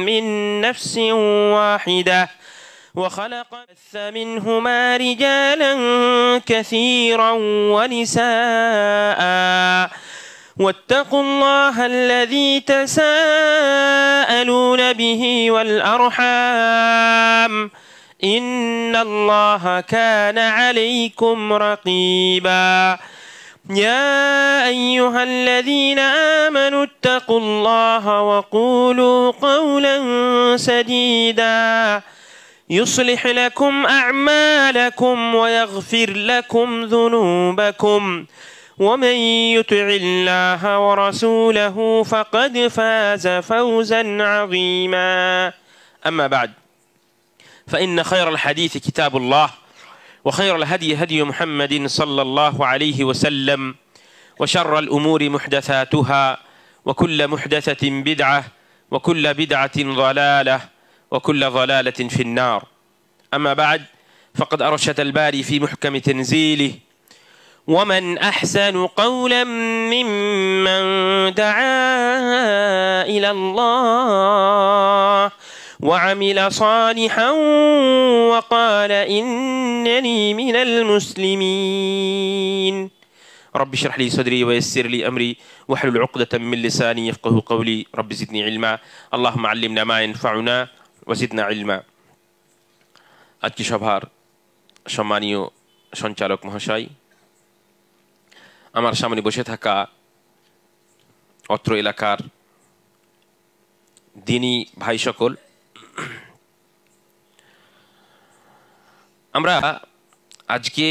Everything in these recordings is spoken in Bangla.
من نفس واحدة وخلق منهما رجالا كثيرا ونساء واتقوا الله الذي تساءلون به والأرحام إن الله كان عليكم رقيبا يا أيها الذين آمنوا اتقوا الله وقولوا قولا سديدا يصلح لكم أعمالكم ويغفر لكم ذنوبكم ومن يطع الله ورسوله فقد فاز فوزا عظيما أما بعد فإن خير الحديث كتاب الله وخير الهدي هدي محمد صلى الله عليه وسلم وشر الأمور محدثاتها وكل محدثة بدعة وكل بدعة ضلالة وكل ضلالة في النار أما بعد فقد أرشد الباري في محكم تنزيله ومن أحسن قولا ممن دعا إلى الله وعمل صالحا وقال إنني من المسلمين رب اشرح لي صدري ويسر لي أمري واحلل عقدة من لساني يفقه قولي رب زدني علما اللهم علمنا ما ينفعنا وزدنا علما আজকে সভার সম্মানীয় সঞ্চালক মহাশয়, আমার সামনে বসে থাকা অত্র এলাকার দিনী ভাই সকল, আমরা আজকে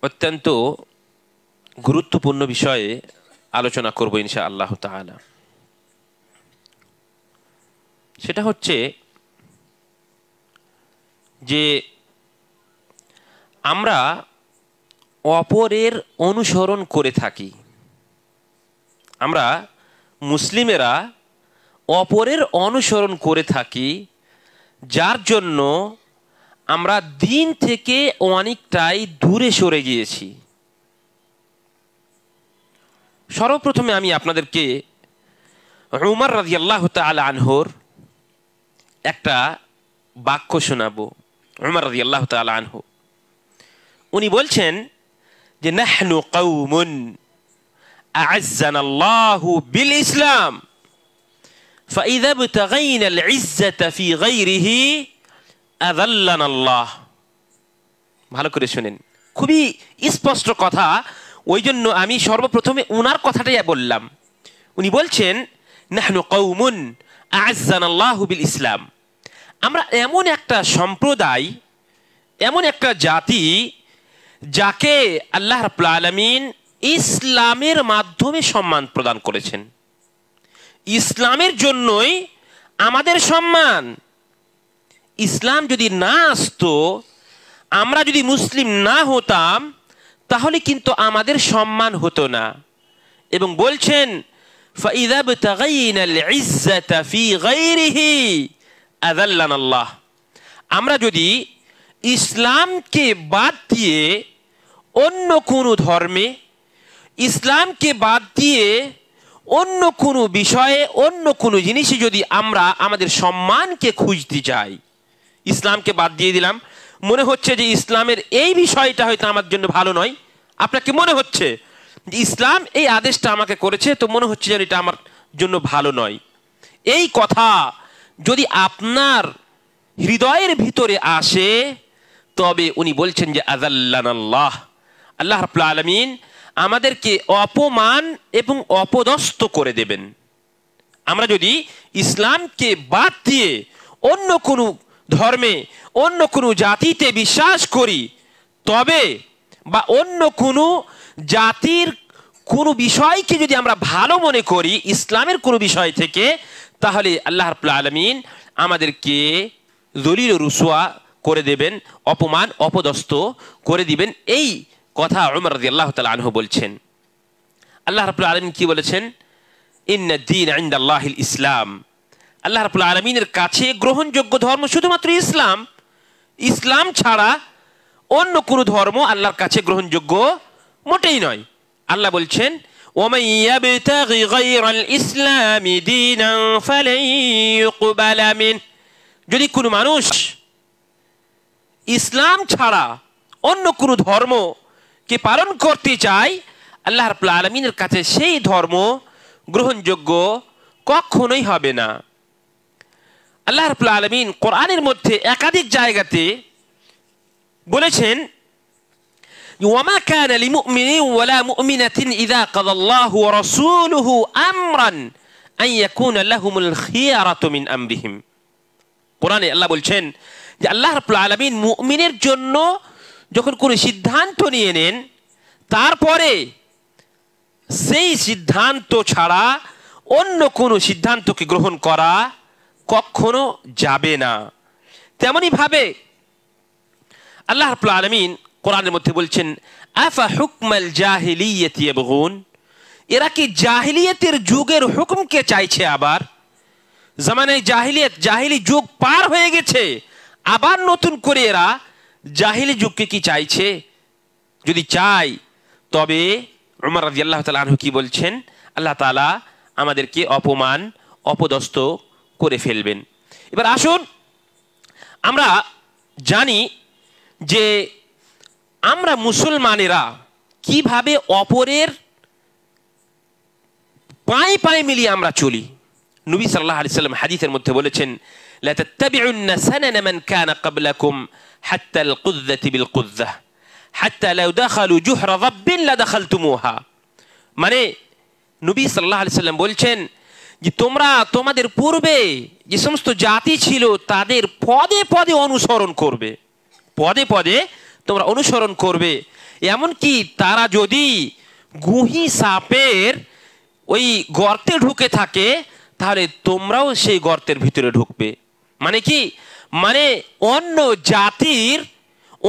অত্যন্ত গুরুত্বপূর্ণ বিষয়ে আলোচনা করব ইনশাআল্লাহ তাআলা। সেটা হচ্ছে যে আমরা অপরের অনুসরণ করে থাকি। আমরা মুসলিমেরা অপরের অনুসরণ করে থাকি, যার জন্য আমরা দিন থেকে অনেকটাই দূরে সরে গিয়েছি। সর্বপ্রথমে আমি আপনাদেরকে উমর রাদিয়াল্লাহু তাআলা আনহুর একটা বাক্য শোনাবো। উমর রাদিয়াল্লাহু তাআলা আনহু উনি বলছেন যে নাহনু কওমুন আ'আজ্জানাল্লাহু বিল ইসলাম ফাইযা ইবতাগাইনাল ইজ্জাতা ফি গায়রিহি আযাল্লানাল্লাহ। ভালো করে শুনেন, খুবই স্পষ্ট কথা, ওই জন্য আমি সর্বপ্রথমে উনার কথাটাই বললাম। উনি বলছেন নাহনু কওমুন আ'আজ্জানাল্লাহু বিল ইসলাম, আমরা এমন একটা সম্প্রদায়, এমন একটা জাতি যাকে আল্লাহ রাব্বুল আলামিন ইসলামের মাধ্যমে সম্মান প্রদান করেছেন। ইসলামের জন্যই আমাদের সম্মান। ইসলাম যদি না আসতো, আমরা যদি মুসলিম না হতাম, তাহলে কিন্তু আমাদের সম্মান হতো না। এবং বলছেন ফাইযা ইবতাগাইনাল ইজ্জাতা ফি গায়রিহি আযাল্লানাল্লাহ, আমরা যদি ইসলামকে বাদ দিয়ে অন্য কোনো ধর্মে, ইসলামকে বাদ দিয়ে অন্য কোনো বিষয়ে, অন্য কোনো জিনিসে যদি আমরা আমাদের সম্মানকে খুঁজতে যাই, ইসলামকে বাদ দিয়ে দিলাম, মনে হচ্ছে যে ইসলামের এই বিষয়টা হয়তো আমার জন্য ভালো নয়। আপনাকে মনে হচ্ছে যে ইসলাম এই আদেশটা আমাকে করেছে, তো মনে হচ্ছে যে এটা আমার জন্য ভালো নয়। এই কথা যদি আপনার হৃদয়ের ভিতরে আসে, তবে উনি বলছেন যে আযাল্লানাল্লাহ, আল্লাহ রাব্বুল আলামিন আমাদেরকে অপমান এবং অপদস্থ করে দেবেন। আমরা যদি ইসলামকে বাদ দিয়ে অন্য কোনো ধর্মে, অন্য কোনো জাতিতে বিশ্বাস করি, তবে বা অন্য কোনো জাতির কোনো বিষয়কে যদি আমরা ভালো মনে করি ইসলামের কোনো বিষয় থেকে, তাহলে আল্লাহ রাব্বুল আলামিন আমাদেরকে যলিল ও রুসওয়া করে দেবেন, অপমান অপদস্থ করে দিবেন। এই কথা উমর রাদিয়াল্লাহু তাআলা আনহু বলছেন। আল্লাহ রাব্বুল আলামিন কি বলেছেন? ইন্নাদ দীন ইনদাল্লাহিল ইসলাম, আল্লাহ রাব্বুল আলামিনের কাছে গ্রহণযোগ্য ধর্ম শুধুমাত্র ইসলাম। ইসলাম ছাড়া অন্য কোনো ধর্ম আল্লাহর কাছে গ্রহণযোগ্য মোটেই নয়। আল্লাহ বলছেন ومن يبتغي غير الإسلام دينا فلن يقبل منه, যদি কোনো মানুষ ইসলাম ছাড়া অন্য কোনো ধর্মকে পালন করতে চায়, আল্লাহ রাব্বুল আলামিনের কাছে সেই ধর্ম গ্রহণযোগ্য কখনোই হবে না। আল্লাহ রাব্বুল আলামিন কোরআনের মধ্যে একাধিক জায়গাতে বলেছেন, ওয়ামা কানা লিমুমিনিন ওয়ালা মুমিনাতিন ইযা কাদাল্লাহু ওয়া রাসূলুহু আমরান আন ইয়াকুনা লাহুমুল খিয়ারাতু মিন আমরিহিম। কোরআনে আল্লাহ বলছেন যে আল্লাহ রাব্বুল আলামিন মুমিনের জন্য যখন কোনো সিদ্ধান্ত নিয়ে নেন, তারপরে সেই সিদ্ধান্ত ছাড়া অন্য কোনো সিদ্ধান্তকে গ্রহণ করা কখনো যাবে না। তেমনি ভাবে আল্লাহ রাব্বুল আলামিন কোরআনের মধ্যে বলছেন, আফা হুকমাল জাহিলিয়াতি ইয়াবগুন, এরা কি জাহিলিয়াতের যুগের হুকুমকে চাইছে? আবার জামানায় জাহিলিয়াত, জাহিলি যুগ পার হয়ে গেছে, আবার নতুন করে এরা জাহিলি যুগকে কি চাইছে? যদি চাই তবে উমর রাদিয়াল্লাহু তাআলা আনহু কি বলছেন, আল্লাহ তাআলা আমাদেরকে অপমান অপদস্থ করে ফেলবেন। এবার আসুন আমরা জানি যে আমরা মুসলমানেরা কিভাবে অপরের পায়ে পায়ে মিলিয়ে আমরা চলি। নবী সাল্লাল্লাহু আলাইহি সাল্লাম হাদিসের মধ্যে বলেছেন, লা তাত্তাবিউন্না সানানা মান কানা ক্বাবলাকুম হাত্তা আল কুযযাতি বিল কুযযাহ হাত্তা লাউ দাখালু জুহরা যাব্বিন লা দাখালতুমুহা। মানে নবী সাল্লাল্লাহু আলাইহি সাল্লাম বলছেন যে তোমরা তোমাদের পূর্বে যে সমস্ত জাতি ছিল তাদের পদে পদে অনুসরণ করবে, পদে পদে তোমরা অনুসরণ করবে। এমনকি তারা যদি গুহি সাপের ওই গর্তে ঢুকে থাকে তাহলে তোমরাও সেই গর্তের ভিতরে ঢুকবে। মানে কি? মানে অন্য জাতির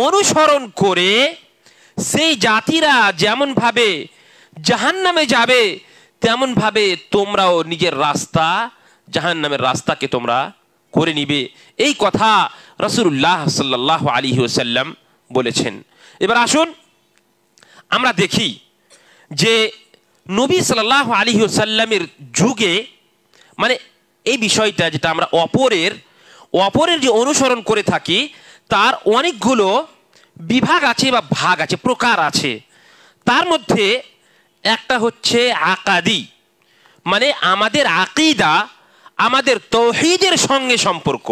অনুসরণ করে সেই জাতিরা যেমন ভাবে জাহান্নামে যাবে, তেমন ভাবে তোমরাও নিজের রাস্তা জাহান্নামের রাস্তাকে তোমরা করে নিবে। এই কথা রাসূলুল্লাহ সাল্লাল্লাহু আলাইহি ওয়াসাল্লাম বলেছেন। এবার আসুন আমরা দেখি যে নবী সাল্লাল্লাহু আলাইহি ওয়াসাল্লামের যুগে মানে এই বিষয়টা যেটা আমরা অপরের যে অনুসরণ করে থাকি তার অনেকগুলো বিভাগ আছে বা ভাগ আছে, প্রকার আছে। তার মধ্যে একটা হচ্ছে আকাদি, মানে আমাদের আকীদা, আমাদের তাওহীদের সঙ্গে সম্পর্ক।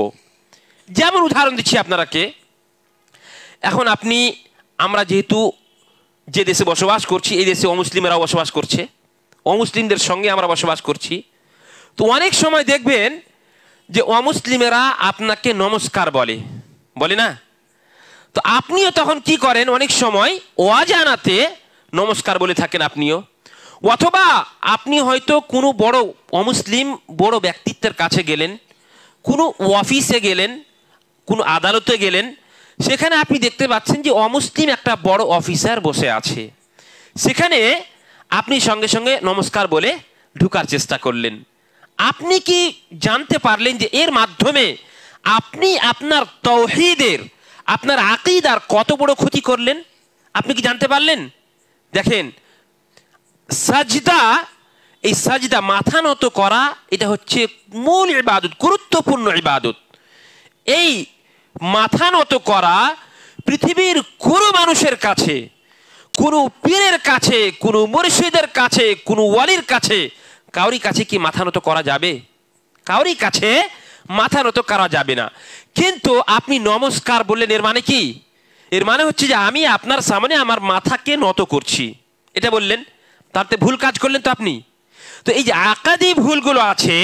যেমন উদাহরণ দিচ্ছি আপনারাকে, এখন আমরা যেহেতু যে দেশে বসবাস করছি এই দেশে অমুসলিমেরাও বসবাস করছে, অমুসলিমদের সঙ্গে আমরা বসবাস করছি। তো অনেক সময় দেখবেন যে অমুসলিমেরা আপনাকে নমস্কার বলে না? তো আপনিও তখন কি করেন, অনেক সময় অজানাতে নমস্কার বলে থাকেন আপনিও। অথবা আপনি হয়তো কোনো বড় অমুসলিম বড় ব্যক্তিত্বের কাছে গেলেন, কোনো অফিসে গেলেন, কোনো আদালতে গেলেন, সেখানে আপনি দেখতে পাচ্ছেন যে অমুসলিম একটা বড় অফিসার বসে আছে। সেখানে আপনি সঙ্গে সঙ্গে নমস্কার বলে ঢোকার চেষ্টা করলেন। আপনি কি জানতে পারলেন যে এর মাধ্যমে আপনি আপনার তাওহীদের, আপনার আকীদার কত বড় ক্ষতি করলেন? আপনি কি জানতে পারলেন? দেখেন, সাজদা, এই সাজদা মাথা নত করা, এটা হচ্ছে মূল ইবাদত, গুরুত্বপূর্ণ ইবাদত। এই মাথা নত করা পৃথিবীর কোনো মানুষের কাছে, কোনো পীরের কাছে, কোনো মুর্শিদের কাছে, কোনো ওয়ালির কাছে, কাউরি কাছে কি মাথা নত করা যাবে? কাউরি কাছে মাথা নত করা যাবে না। কিন্তু আপনি নমস্কার বললেন, এর মানে কি? এর মানে হচ্ছে যে আমি আপনার সামনে আমার মাথাকে নত করছি, এটা বললেন। তাতে ভুল কাজ করলেন তো আপনি। তো এই যে আকাদি ভুলগুলো আছে,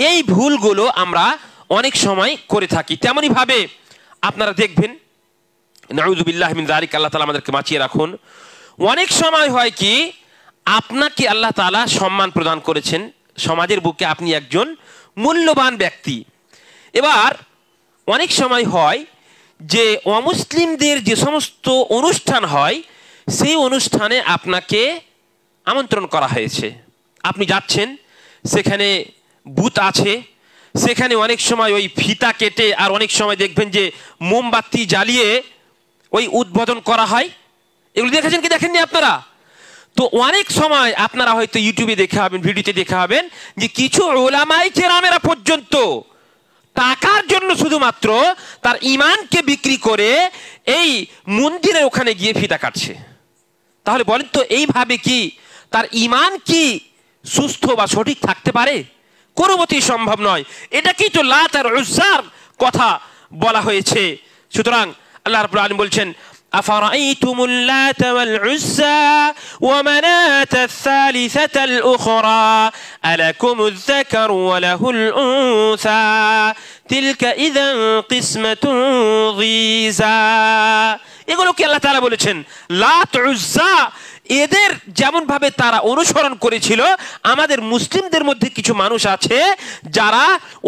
এই ভুলগুলো আমরা অনেক সময় করে থাকি। তেমনি ভাবে আপনারা দেখবেন, নাউযুবিল্লাহ মিন যালিক, আল্লাহ তাআলা আমাদেরকে বাঁচিয়ে রাখুন। অনেক সময় হয় কি, আপনাকে আল্লাহ তাআলা সম্মান প্রদান করেছেন, সমাজের বুকে আপনি একজন মূল্যবান ব্যক্তি। এবার অনেক সময় হয় যে অমুসলিমদের যে সমস্ত অনুষ্ঠান হয় সেই অনুষ্ঠানে আপনাকে আমন্ত্রণ করা হয়েছে, আপনি যাচ্ছেন, সেখানে বুথ আছে, সেখানে অনেক সময় ওই ফিতা কেটে আর অনেক সময় দেখবেন যে মোমবাতি জ্বালিয়ে ওই উদ্বোধন করা হয়। এগুলো দেখেছেন কি দেখেননি আপনারা? তো অনেক সময় আপনারা হয়তো ইউটিউবে দেখে হবেন, ভিডিওতে দেখে হবেন যে কিছু উলামায়ে কেরামেরা পর্যন্ত টাকার জন্য শুধুমাত্র তার ঈমানকে বিক্রি করে এই মন্দিরের ওখানে গিয়ে ফিতা কাটছে। তাহলে বলেন তো এইভাবে কি তার ঈমান কি সুস্থ বা সঠিক থাকতে পারে? কোনো মতেই সম্ভব নয়। এটাকেই তো লাত আর উজ্জার কথা বলা হয়েছে। সুতরাং আল্লাহ রাব্বুল আলামিন বলছেন, আফারাইতুমুল লাত ওয়াল উজ্জা ওয়া মানাতাস সালিসাতাল উখরা আলাকুমুয যাকারু ওয়া লাহুল উনসা তিলকা ইযান কিসমাতুন যিজা। এগুলো কি আল্লাহ তাআলা বলেছেন। লাত উজ্জা এদের যেমন ভাবে তারা অনুসরণ করেছিল, আমাদের মুসলিমদের মধ্যে কিছু মানুষ আছে যারা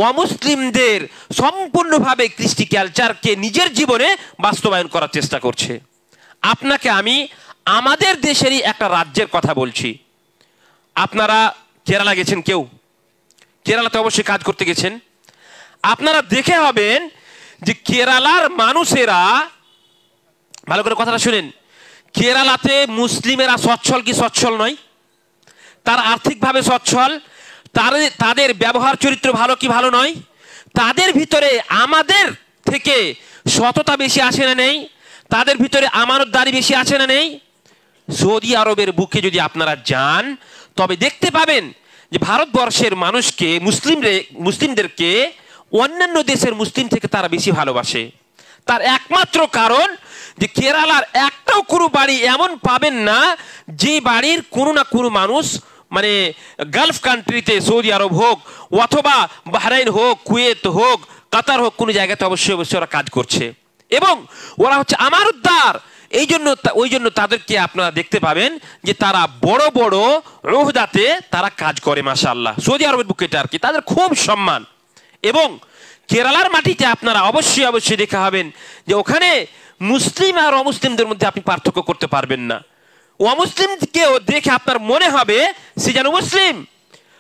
অমুসলিমদের সম্পূর্ণভাবে কৃষ্টি কালচারকে নিজের জীবনে বাস্তবায়ন করার চেষ্টা করছে। আপনাকে আমি আমাদের দেশেরই একটা রাজ্যের কথা বলছি। আপনারা কেরালা গেছেন, কেউ কেরালাতে অবশ্যই কাজ করতে গেছেন। আপনারা দেখে হবেন যে কেরালার মানুষেরা, ভালো করে কথাটা শুনেন, কেরালাতে মুসলিমেরা সচ্ছল কি সচ্ছল নয়? তার আর্থিকভাবে সচ্ছল, তাদের ব্যবহার চরিত্র ভালো কি ভালো নয়? তাদের ভিতরে আমাদের থেকে সততা বেশি আছে না নেই? তাদের ভিতরে আমানতদারি বেশি আছে না নেই? সৌদি আরবের বুকে যদি আপনারা যান তবে দেখতে পাবেন যে ভারতবর্ষের মানুষকে, মুসলিমদেরকে অন্যান্য দেশের মুসলিম থেকে তারা বেশি ভালোবাসে। তার একমাত্র কারণ যে কেরালার একটাও কোনো বাড়ি এমন পাবেন না যে বাড়ির কোনো না কোনো মানুষ, মানে গালফ কান্ট্রিতে, সৌদি আরব হোক অথবা বাহরাইন হোক, কুয়েত হোক, কাতার হোক, কোনো জায়গাতে অবশ্যই অবশ্যই ওরা কাজ করছে এবং ওরা হচ্ছে আমানতদার। ওই জন্য তাদেরকে আপনারা দেখতে পাবেন যে তারা বড় বড় ওহদাতে তারা কাজ করে। মাশাআল্লাহ, সৌদি আরবের বুকে এটা আর কি তাদের খুব সম্মান। এবং কেরালার মাটিতে আপনারা অবশ্যই অবশ্যই দেখা হবেন যে ওখানে মুসলিম আর অমুসলিমদের মধ্যে আপনি পার্থক্য করতে পারবেন না। অমুসলিমকেও দেখে আপনার মনে হবে সে যেন মুসলিম,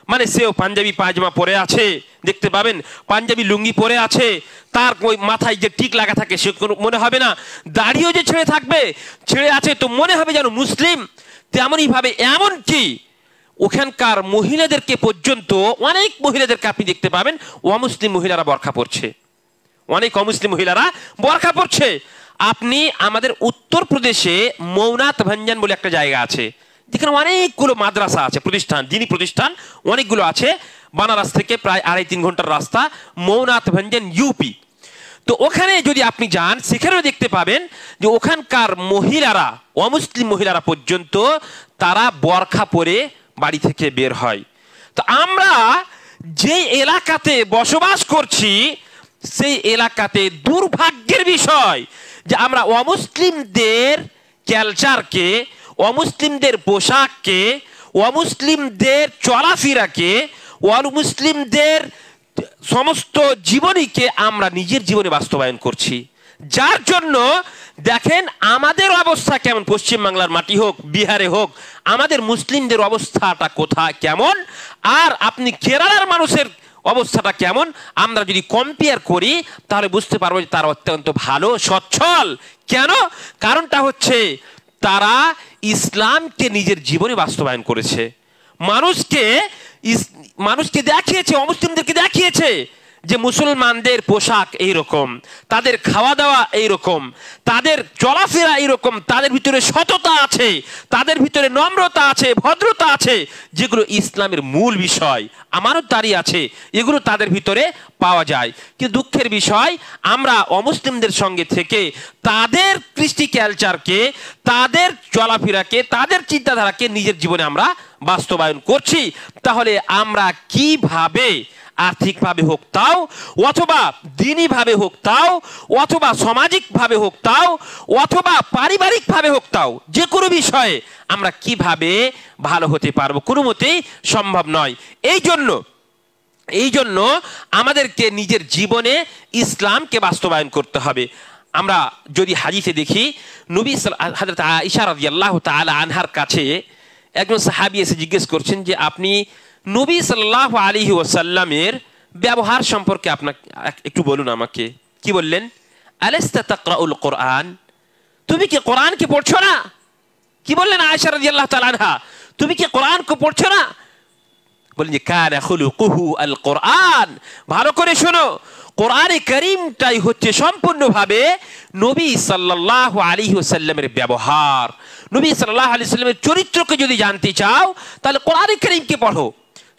মানে সেও পাঞ্জাবি পায়জামা পরে আছে, দেখতে পাবেন পাঞ্জাবি লুঙ্গি পরে আছে, তার ওই মাথায় যে টিক লাগা থাকে সে মনে হবে না, দাড়িও যে ছেড়ে আছে তো মনে হবে যেন মুসলিম। তেমনই ভাবে এমনকি ওখানকার মহিলাদেরকে পর্যন্ত, অনেক মহিলাদেরকে আপনি দেখতে পাবেন অমুসলিম মহিলারা বোরকা পরছে, অনেক অমুসলিম মহিলারা বোরকা পরছে। আপনি আমাদের উত্তরপ্রদেশে মৌনাত ভঞ্জন বলে একটা জায়গা আছে, যেখানে অনেকগুলো মাদ্রাসা আছে, প্রতিষ্ঠান, দিনী প্রতিষ্ঠান অনেকগুলো আছে। বানারস থেকে প্রায় 2.5-3 ঘন্টার রাস্তা, মৌনাত ভঞ্জন ইউপি। তো ওখানে যদি আপনি যান সেখানেও দেখতে পাবেন যে ওখানকার মহিলারা, অমুসলিম মহিলারা পর্যন্ত তারা বোরকা পরে বাড়ি থেকে বের হয়। তো আমরা যে এলাকাতে বসবাস করছি সেই এলাকাতে দুর্ভাগ্যের বিষয় যে আমরা অমুসলিমদের কালচারকে, অমুসলিমদের পোশাককে, অমুসলিমদের চলাফেরাকে, অমুসলিমদের সমস্ত জীবনীকে আমরা নিজের জীবনে বাস্তবায়ন করছি। যার জন্য দেখেন আমাদের অবস্থা কেমন, পশ্চিমবাংলার মাটি হোক, বিহারে হোক, আমাদের মুসলিমদের অবস্থাটা কোথায় কেমন, আর আপনি কেরালার মানুষের অবস্থাটা কেমন, আমরা যদি কম্পেয়ার করি তাহলে বুঝতে পারবো যে তারা অত্যন্ত ভালো, সচ্ছল। কেন? কারণটা হচ্ছে তারা ইসলামকে নিজের জীবনে বাস্তবায়ন করেছে, মানুষকে দেখিয়েছে, অমুসলিমদেরকে দেখিয়েছে যে মুসলমানদের পোশাক এইরকম, তাদের খাওয়া দাওয়া এইরকম, তাদের চলাফেরা এইরকম, তাদের ভিতরে সততা আছে, তাদের ভিতরে নম্রতা আছে, ভদ্রতা আছে, যেগুলো ইসলামের মূল বিষয়, আমানতদারি আছে, এগুলো তাদের ভিতরে পাওয়া যায়। কিন্তু দুঃখের বিষয় আমরা অমুসলিমদের সঙ্গে থেকে তাদের কৃষ্টি কালচারকে, তাদের চলাফেরাকে, তাদের চিন্তাধারাকে নিজের জীবনে আমরা বাস্তবায়ন করছি। তাহলে আমরা কিভাবে আর্থিকভাবে হোক তাও, অথবা দিনীভাবে হোক তাও, অথবা সামাজিকভাবে হোক তাও, অথবা পারিবারিকভাবে হোক তাও, যে কোনো বিষয়ে আমরা কিভাবে ভালো হতে পারবো? কোনো মতেই সম্ভব নয়। এই জন্য আমাদেরকে নিজের জীবনে ইসলামকে বাস্তবায়ন করতে হবে। আমরা যদি হাদিসে দেখি, নবী হযরত আয়েশা রাদিয়াল্লাহু তাআলা আনহার কাছে একজন সাহাবী এসে জিজ্ঞেস করছেন যে আপনি নবী সাল্লাল্লাহু আলাইহি ওয়াসাল্লামের ব্যবহার সম্পর্কে আপনাকে একটু বলুন আমাকে। কি বললেন? আলাস্তা তাকরাউল কোরআন, তুমি কি কোরআনকে পড়ছো না? কি বললেন আয়েশা রাদিয়াল্লাহু তাআলা আনহা, তুমি কি কোরআন কো পড়ছো না? বলেন যে কানা খুলুকুহু আল কোরআন, ভালো করে শোনো, কোরআনে কারীমটাই হচ্ছে সম্পূর্ণভাবে নবী সাল্লাল্লাহু আলাইহি ওয়াসাল্লামের ব্যবহার। নবী সাল্লাল্লাহু আলাইহি ওয়াসাল্লামের চরিত্রকে যদি জানতে চাও তাহলে কোরআনে কারীমকে পড়ো।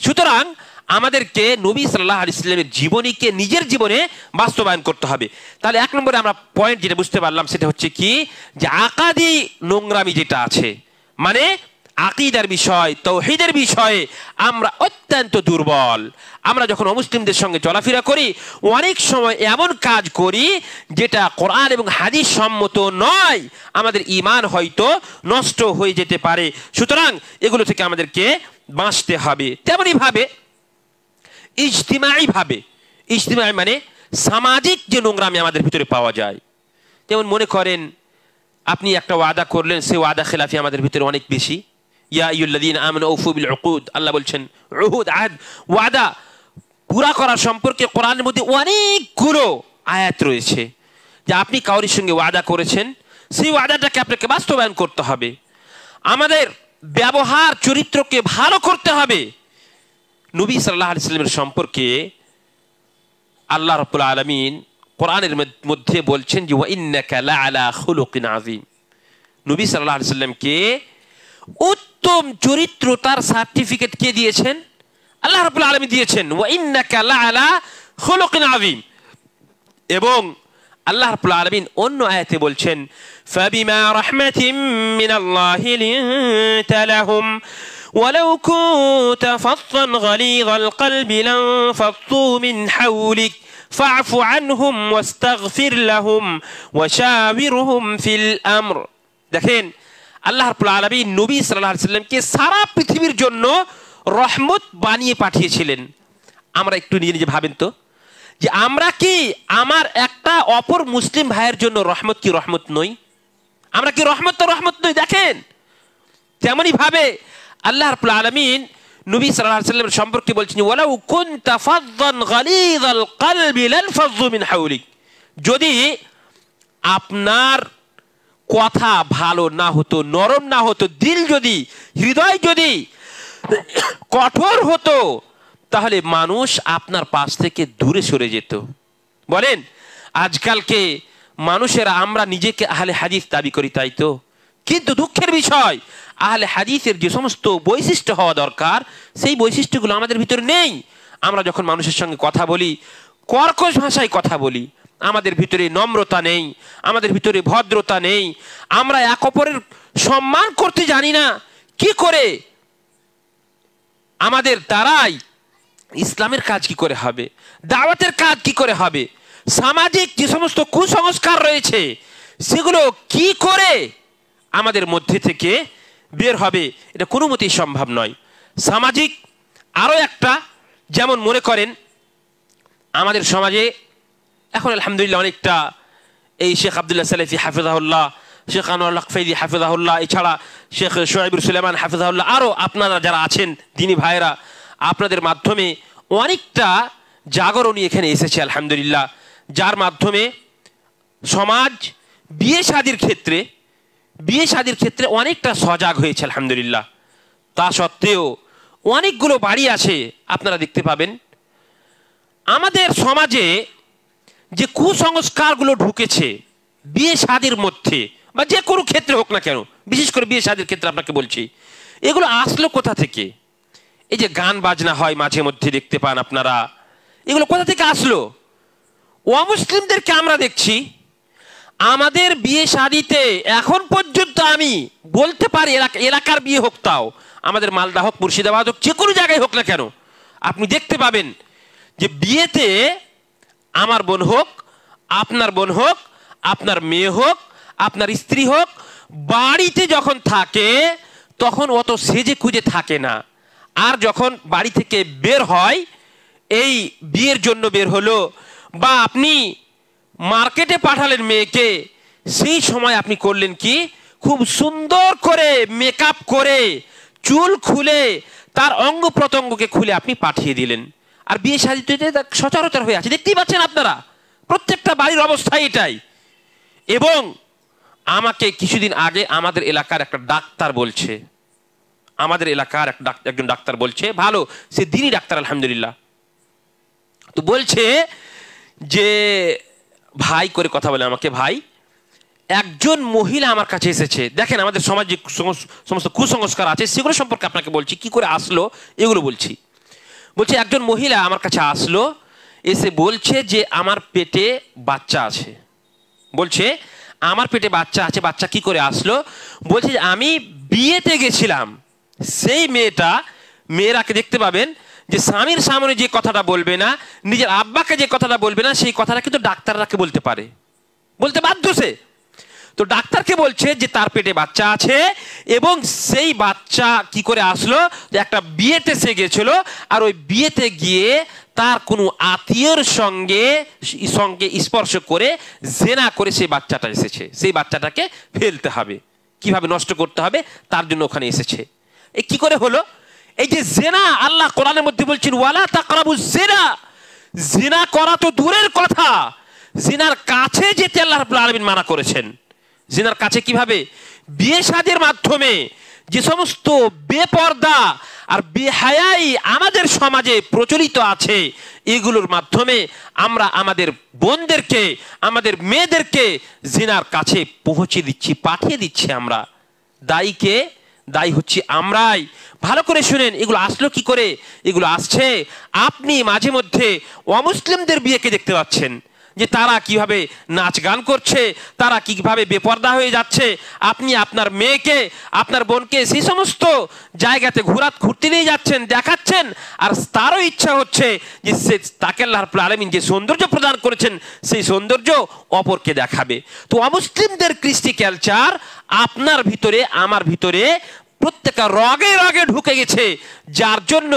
সুতরাং আমাদেরকে নবী সাল্লাল্লাহু আলাইহি ওয়াসাল্লামের জীবনীকে নিজের জীবনে বাস্তবায়ন করতে হবে। তাহলে এক নম্বরে আমরা পয়েন্ট যেটা বুঝতে পারলাম সেটা হচ্ছে কি, যে আকাদি নোংরামি যেটা আছে, মানে আকীদার বিষয়, তাওহীদের বিষয়ে আমরা অত্যন্ত দুর্বল। আমরা যখন অমুসলিমদের সঙ্গে চলাফেরা করি অনেক সময় এমন কাজ করি যেটা কোরআন এবং হাদিস সম্মত নয়, আমাদের ঈমান হয়তো নষ্ট হয়ে যেতে পারে। সুতরাং এগুলো থেকে আমাদেরকে বাঁচতে হবে। তেমনি ভাবে ইজতিমাই মানে সামাজিক যে নোংরামি আমাদের ভিতরে পাওয়া যায়। যেমন মনে করেন আপনি একটা ওয়াদা করলেন, সেই ওয়াদা খেলাফি আমাদের ভিতরে অনেক বেশি। ইয়া আইয়ুহাল্লাযীনা আমানু আউফু বিল উকুদ, আল্লাহ বলছেন উহুদ, আহদ, ওয়াদা পুরা করার সম্পর্কে কোরআনের মধ্যে অনেকগুলো আয়াত রয়েছে যে আপনি কাউরির সঙ্গে ওয়াদা করেছেন, সেই ওয়াদাটাকে আপনাকে বাস্তবায়ন করতে হবে। আমাদের ব্যবহার চরিত্রকে ভালো করতে হবে। নবী সাল্লাল্লাহু আলাইহি ওয়াসাল্লামের সম্পর্কে আল্লাহ রাব্বুল আলামিন কোরআনের মধ্যে বলছেন যে ওয়া ইন্নাকা লাআলা খুলুকিন আযীম। নবী সাল্লাল্লাহু আলাইহি ওয়াসাল্লামকে উত্তম চরিত্রতার সার্টিফিকেট কে দিয়েছেন? আল্লাহ রাব্বুল আলামিন দিয়েছেন, ওয়া ইন্নাকা লাআলা খুলুকিন আযীম। এবং আল্লাহ রাব্বুল আলামিন অন্য আয়াতে বলছেন ফাবিমা রাহমাতিম মিনাল্লাহি লিনতা লাহুম ওয়ালাউ কুনতা ফাযযান গালিযাল কলবি লানফাদ্দু মিন হাওলিক ফা'ফু আনহুম ওয়াস্তাগফির লাহুম ওয়াশাবিরহুম ফিল আমর। দেখেন আল্লাহ রাব্বুল আলামিন নবী সাল্লাল্লাহু আলাইহি ওয়াসাল্লামকে সারা পৃথিবীর জন্য রহমত বানিয়ে পাঠিয়েছিলেন। আমরা একটু নিজে ভাবেন তো, যে আমরা কি আমার একটা অপর মুসলিম ভাইয়ের জন্য রহমত কি রহমত নই? আমরা কি রহমত তো রহমত নই? দেখেন তেমনি ভাবে আল্লাহ রাব্বুল আলামিন নবী সাল্লাল্লাহু আলাইহি ওয়াসাল্লামের সম্পর্কে বলছেন ওয়ালাউ কুনতা ফাযযান গালিযাল কলবি লানফাযু মিন হাওলিক, যদি আপনার কথা ভালো না হতো, নরম না হতো, দিল যদি, হৃদয় যদি কঠোর হতো, তাহলে মানুষ আপনার পাশ থেকে দূরে সরে যেত। বলেন আজকালকে মানুষেরা আমরা নিজেকে আহলে হাদিস দাবি করি, তাই তো? কিন্তু দুঃখের বিষয় আহলে হাদিসের যে সমস্ত বৈশিষ্ট্য হওয়া দরকার সেই বৈশিষ্ট্যগুলো আমাদের ভিতরে নেই। আমরা যখন মানুষের সঙ্গে কথা বলি কর্কশ ভাষায় কথা বলি, আমাদের ভিতরে নম্রতা নেই, আমাদের ভিতরে ভদ্রতা নেই, আমরা এক অপরের সম্মান করতে জানি না। কি করে আমাদের দ্বারাই ইসলামের কাজ কি করে হবে, দাওয়াতের কাজ কি করে হবে, সামাজিক যে সমস্ত কুসংস্কার রয়েছে সেগুলো কি করে আমাদের মধ্যে থেকে বের হবে, এটা কোনো মতেই সম্ভব নয়। সামাজিক আরো একটা, যেমন মনে করেন আমাদের সমাজে এখন আলহামদুলিল্লাহ অনেকটা এই শেখ আব্দুল্লাহ সালেফি হাফিজাহুল্লাহ, শেখ আনোয়ার হক ফৈজি হাফিজাহুল্লাহ, এছাড়া শেখ শোয়েবুর সুলেমান হাফিজাহুল্লাহ, আরও আপনারা যারা আছেন দিনী ভাইরা, আপনাদের মাধ্যমে অনেকটা জাগরণী এখানে এসেছে আলহামদুলিল্লাহ, যার মাধ্যমে সমাজ বিয়ে শাদির ক্ষেত্রে অনেকটা সজাগ হয়েছে আলহামদুলিল্লাহ। তা সত্ত্বেও অনেকগুলো বাড়ি আছে আপনারা দেখতে পাবেন আমাদের সমাজে যে কুসংস্কারগুলো ঢুকেছে বিয়ে শাদির মধ্যে, বা যে কোনো ক্ষেত্রে হোক না কেন, বিশেষ করে বিয়ে শাদির ক্ষেত্রে আপনাকে বলছি, এগুলো আসলো কোথা থেকে? এই যে গান বাজনা হয় মাঝে মধ্যে দেখতে পান আপনারা, এগুলো কোথা থেকে আসলো? অমুসলিমদেরকে আমরা দেখছি আমাদের বিয়ে শাদিতে এখন পর্যন্ত আমি বলতে পারি এলাকার বিয়ে হোক, তাও আমাদের মালদা হোক, মুর্শিদাবাদ হোক, যে কোনো জায়গায় হোক না কেন, আপনি দেখতে পাবেন যে বিয়েতে আমার বোন হোক, আপনার বোন হোক, আপনার মেয়ে হোক, আপনার স্ত্রী হোক, বাড়িতে যখন থাকে তখন অত সেজে খুঁজে থাকে না। আর যখন বাড়ি থেকে বের হয়, এই বিয়ের জন্য বের হলো, বা আপনি মার্কেটে পাঠালেন মেয়েকে, সেই সময় আপনি করলেন কি, খুব সুন্দর করে মেকআপ করে চুল খুলে তার অঙ্গ প্রত্যঙ্গকে খুলে আপনি পাঠিয়ে দিলেন। আর বিয়ে শাদিতে সচরাচর হয়ে আছে, দেখতেই পাচ্ছেন আপনারা, প্রত্যেকটা বাড়ির অবস্থা এটাই। এবং আমাকে কিছুদিন আগে আমাদের এলাকার একটা ডাক্তার বলছে, আমাদের এলাকার একজন ডাক্তার বলছে, ভালো, সে দিনই ডাক্তার আলহামদুলিল্লাহ, তো বলছে যে ভাই করে কথা বলে আমাকে, ভাই একজন মহিলা আমার কাছে এসেছে, দেখেন আমাদের সমাজে সমস্ত কুসংস্কার আছে সেগুলো সম্পর্কে আপনাকে বলছি, কি করে আসলো এগুলো বলছি। বলছে একজন মহিলা আমার কাছে আসলো, এসে বলছে যে আমার পেটে বাচ্চা আছে। বলছে আমার পেটে বাচ্চা আছে, বাচ্চা কি করে আসলো? বলছে যে আমি বিয়েতে গেছিলাম, সেই মেয়েরাকে দেখতে পাবেন যে স্বামীর সামনে যে কথাটা বলবে না, নিজের আব্বাকে যে কথাটা বলবে না, সেই কথাটা কিন্তু ডাক্তাররাকে বলতে পারে, বলতে বাধ্য সে। তো ডাক্তারকে বলছে যে তার পেটে বাচ্চা আছে, এবং সেই বাচ্চা কি করে আসলো, যে একটা বিয়েতে সে গেছিল, আর ওই বিয়েতে গিয়ে তার কোনো আত্মীয়র সঙ্গে স্পর্শ করে জেনা করে সেই বাচ্চাটা এসেছে, সেই বাচ্চাটাকে ফেলতে হবে, কিভাবে নষ্ট করতে হবে তার জন্য ওখানে এসেছে। এই কি করে হলো? এই যে জেনা, আল্লাহ কোরআনের মধ্যে বলছেন ওয়ালা তাকরাবুজ জিনা, জিনা করা তো দূরের কথা, জিনার কাছে যেতে আল্লাহ রাব্বুল আলামিন মানা করেছেন। জিনার কাছে কিভাবে? বিয়ে শাদীর মাধ্যমে যে সমস্ত বেপর্দা আর বেহায়াই আমাদের সমাজে প্রচলিত আছে, এগুলোর মাধ্যমে আমরা আমাদের বোনদেরকে, আমাদের মেয়েদেরকে জিনার কাছে পৌঁছে দিচ্ছি, পাঠিয়ে দিচ্ছি। আমরা দায়ীকে, দায়ী হচ্ছে আমরাই। ভালো করে শুনেন, এগুলো আসলো কি করে? এগুলো আসছে, আপনি মাঝে মধ্যে অমুসলিমদের বিয়েকে দেখতে পাচ্ছেন যে তারা কিভাবে নাচ গান করছে, তারা কিভাবে বেপর্দা হয়ে যাচ্ছে। আপনি আপনার মেয়েকে, আপনার বোনকে সেই সমস্ত জায়গাতে ঘুরতে নিয়ে যাচ্ছেন, দেখাচ্ছেন, আর তারও ইচ্ছা হচ্ছে যে সে তাকে আল্লাহ রাব্বুল আলামিন যে সৌন্দর্য প্রদান করেছেন সেই সৌন্দর্য অপরকে দেখাবে। তো অমুসলিমদের কৃষ্টি কালচার আপনার ভিতরে, আমার ভিতরে প্রত্যেকটা রগে রগে ঢুকে গেছে, যার জন্য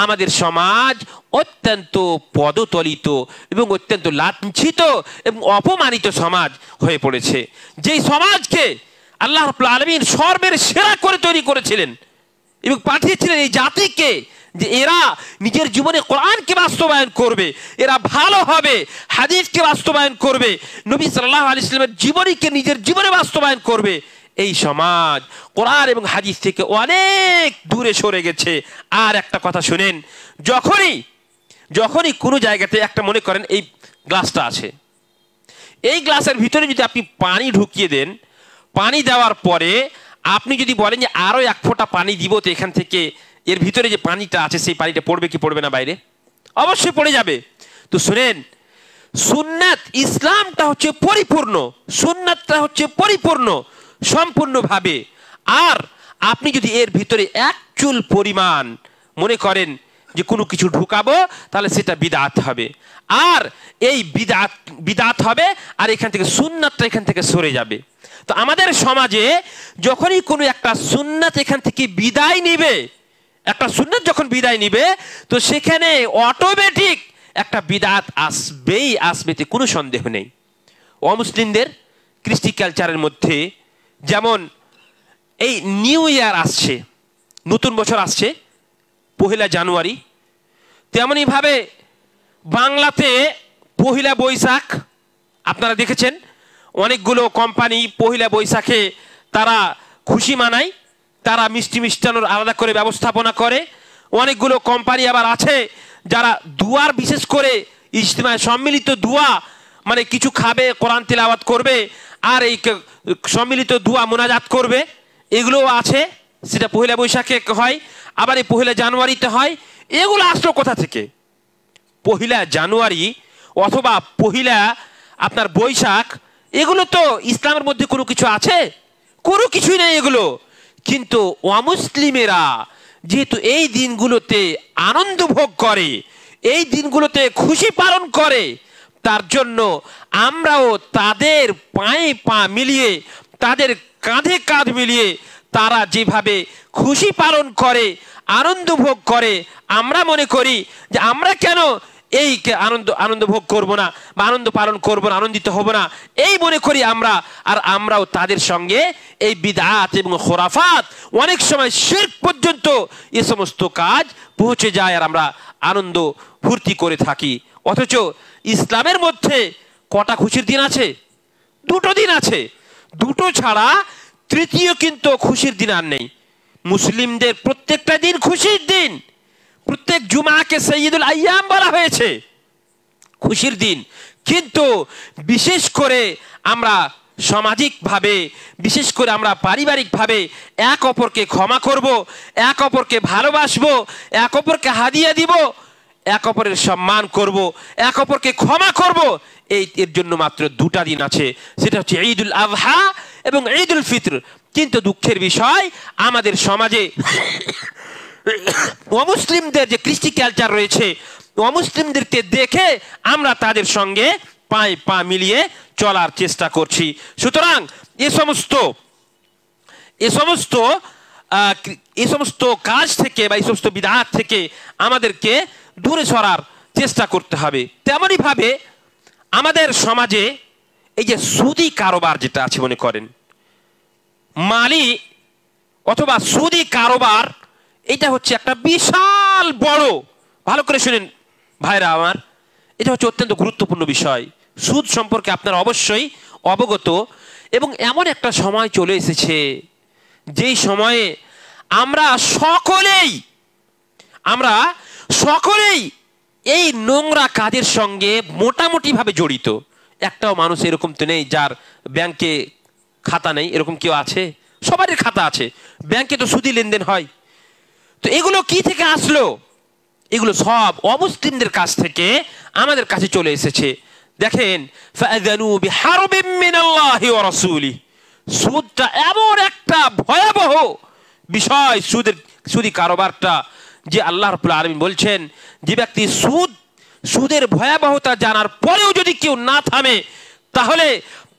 আমাদের সমাজ অত্যন্ত পদতলিত এবং অত্যন্ত লাঞ্ছিত এবং অপমানিত সমাজ হয়ে পড়েছে। যেই সমাজকে আল্লাহ রাব্বুল আলামিন সর্বের সেরা করে তৈরি করেছিলেন এবং পাঠিয়েছিলেন এই জাতিকে, যে এরা নিজের জীবনে কোরআনকে বাস্তবায়ন করবে, এরা ভালো হবে, হাদিসকে বাস্তবায়ন করবে, নবী সাল্লাল্লাহু আলাইহি ওয়াসাল্লামের জীবনীকে নিজের জীবনে বাস্তবায়ন করবে, এই সমাজ কোরআন এবং হাদিস থেকে অনেক দূরে সরে গেছে। আর একটা কথা শুনেন, যখনই কোনো জায়গাতে একটা, মনে করেন এই গ্লাসটা আছে, এই গ্লাসের ভিতরে যদি আপনি পানি ঢুকিয়ে দেন, পানি দেওয়ার পরে আপনি যদি বলেন যে আরো এক ফোঁটা পানি দিব, তো এখান থেকে এর ভিতরে যে পানিটা আছে সেই পানিটা পড়বে কি পড়বে না বাইরে? অবশ্যই পড়ে যাবে। তো শুনেন, সুন্নাত, ইসলামটা হচ্ছে পরিপূর্ণ, সুন্নাতটা হচ্ছে পরিপূর্ণ সম্পূর্ণভাবে। আর আপনি যদি এর ভিতরে এক চুল পরিমাণ মনে করেন যে কোনো কিছু ঢুকাবো, তাহলে সেটা বিদআত হবে, আর এই বিদআত হবে, আর এখান থেকে সুন্নাতটা এখান থেকে সরে যাবে। তো আমাদের সমাজে যখনই কোনো একটা সুন্নাত এখান থেকে বিদায় নিবে, একটা সুন্নাত যখন বিদায় নিবে, তো সেখানে অটোমেটিক একটা বিদআত আসবেই, আসবেতে কোনো সন্দেহ নেই। অমুসলিমদের কৃষ্টি কালচারের মধ্যে যেমন এই নিউ ইয়ার আসছে, নতুন বছর আসছে 1 জানুয়ারি, তেমনই ভাবে বাংলাতে 1 বৈশাখ আপনারা দেখেছেন, অনেকগুলো কোম্পানি 1 বৈশাখে তারা খুশি মানায়, তারা মিষ্টি মিষ্টানোর আলাদা করে ব্যবস্থাপনা করে। অনেকগুলো কোম্পানি আবার আছে যারা দুয়ার, বিশেষ করে ইজতিমায় সম্মিলিত দুয়া, মানে কিছু খাবে, কোরআন তিলাওয়াত করবে, আর এই সম্মিলিত দুয়া মোনাজাত করবে, এগুলোও আছে। সেটা 1 বৈশাখে হয়, আবার এই 1 জানুয়ারিতে হয়। এগুলো আসলো কোথা থেকে? 1 জানুয়ারি অথবা 1 আপনার বৈশাখ, এগুলো তো ইসলামের মধ্যে কোনো কিছু আছে? কোনো কিছুই নেই এগুলো। কিন্তু অমুসলিমেরা যেহেতু এই দিনগুলোতে আনন্দ ভোগ করে, এই দিনগুলোতে খুশি পালন করে, তার জন্য আমরাও তাদের পায়ে পা মিলিয়ে, তাদের কাঁধে কাঁধ মিলিয়ে তারা যেভাবে খুশি পালন করে, আনন্দ ভোগ করে, আমরা মনে করি যে আমরা কেন এই আনন্দ ভোগ করব না, বা আনন্দ পালন করব না, আনন্দিত হব না, এই মনে করি আমরা। আর আমরাও তাদের সঙ্গে এই বিদআত এবং খুরাফাত, অনেক সময় শিরক পর্যন্ত এ সমস্ত কাজ পৌঁছে যায়, আর আমরা আনন্দ ফুর্তি করে থাকি। অথচ ইসলামের মধ্যে কটা খুশির দিন আছে? 2টো দিন আছে। দুটো ছাড়া তৃতীয় কিন্তু খুশির দিন আর নেই। মুসলিমদের প্রত্যেকটা দিন খুশির দিন। প্রত্যেক জুমাকে সৈয়দুল আইয়াম বলা হয়েছে, খুশির দিন। কিন্তু বিশেষ করে আমরা সামাজিকভাবে, বিশেষ করে আমরা পারিবারিকভাবে এক অপরকে ক্ষমা করব, এক অপরকে ভালোবাসবো, এক অপরকে হাদিয়া দিব, এক অপরের সম্মান করব, এক অপরকে ক্ষমা করব। এর জন্য মাত্র দুটা দিন আছে, সেটা হচ্ছে ঈদুল আযহা এবং ঈদুল ফিতর। কিন্তু দুঃখের বিষয়, আমাদের সমাজে অমুসলিমদের যে কৃষ্টি কালচার রয়েছে, অমুসলিমদেরকে দেখে আমরা তাদের সঙ্গে পায়ে পা মিলিয়ে চলার চেষ্টা করছি। সুতরাং এ সমস্ত কাজ থেকে বা এই সমস্ত বিদআত থেকে আমাদেরকে দূরে সরার চেষ্টা করতে হবে। তেমনই ভাবে আমাদের সমাজে এই যে সুদি কারবার যেটা আছে, মনে করেন মালি অথবা সুদি কারবার, এটা হচ্ছে একটা বিশাল বড়, ভালো করে শুনেন ভাইরা আমার, এটা হচ্ছে অত্যন্ত গুরুত্বপূর্ণ বিষয়। সুদ সম্পর্কে আপনারা অবশ্যই অবগত। এবং এমন একটা সময় চলে এসেছে যেই সময়ে আমরা সকলেই এই নোংরা কাজের সঙ্গে মোটামুটি ভাবে জড়িত। একটাও মানুষ এরকম তো নেই যার ব্যাংকে খাতা নেই, এরকম কেউ আছে? সবারই খাতা আছে, ব্যাংকে তো সুদি লেনদেন হয়। তো এগুলো কি থেকে আসলো? এগুলো সব অমুসলিমদের কাছ থেকে আমাদের কাছে চলে এসেছে। দেখেন, ফাআযানু বিহারবিম মিনাল্লাহি ওয়া রাসূলিহি, সুদটা এমন একটা ভয়াবহ বিষয়, সুদি কারবারটা, যে আল্লাহ রাব্বুল আলামিন বলছেন যে ব্যক্তি সুদের ভয়াবহতা জানার পরেও যদি কেউ না থামে, তাহলে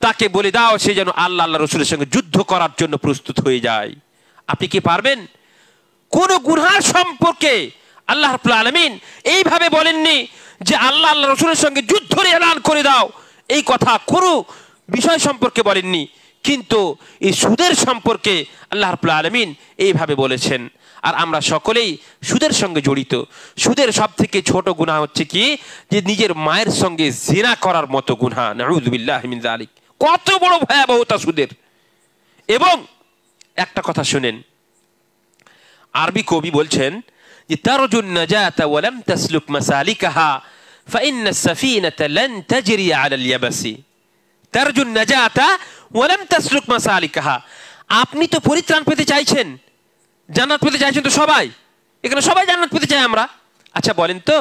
তাকে বলে দাও সে যেন আল্লাহ রাসূলের সঙ্গে যুদ্ধ করার জন্য প্রস্তুত হয়ে যায়। আপনি কি পারবেন? কোন গুনাহ সম্পর্কে আল্লাহ রাব্বুল আলামিন এইভাবে বলেননি যে আল্লাহ রাসূলের সঙ্গে যুদ্ধের এলান করে দাও, এই কথা কোনো বিষয় সম্পর্কে বলেননি। কিন্তু এই সুদের সম্পর্কে আল্লাহ রাব্বুল আলামিন এইভাবে বলেছেন। আর আমরা সকলেই সুদের সঙ্গে জড়িত। সুদের সব থেকে ছোট গুনাহ হচ্ছে কি, যে নিজের মায়ের সঙ্গে জিনা করার মতো গুনাহ। নাউযু বিল্লাহি মিন যালিক। কত বড় ভয়াবহতা সুদের। এবং একটা কথা শুনেন, আরবি কবি বলছেন যে তারজুন নাজাতা ওয়া লাম তাসলুক মাসালিকাহা ফাইন্না সাফিনাতা লান তাজরি আলাল ইয়াবাসি। তারজুন নাজাতা ওয়া লাম তাসলুক মাসালিকাহা। আপনি তো পরিত্রাণ পেতে চাইছেন, জান্নাত পেতে চাইছেন। তো সবাই এখানে সবাই জান্নাত পেতে চাই আমরা। আচ্ছা বলেন তো,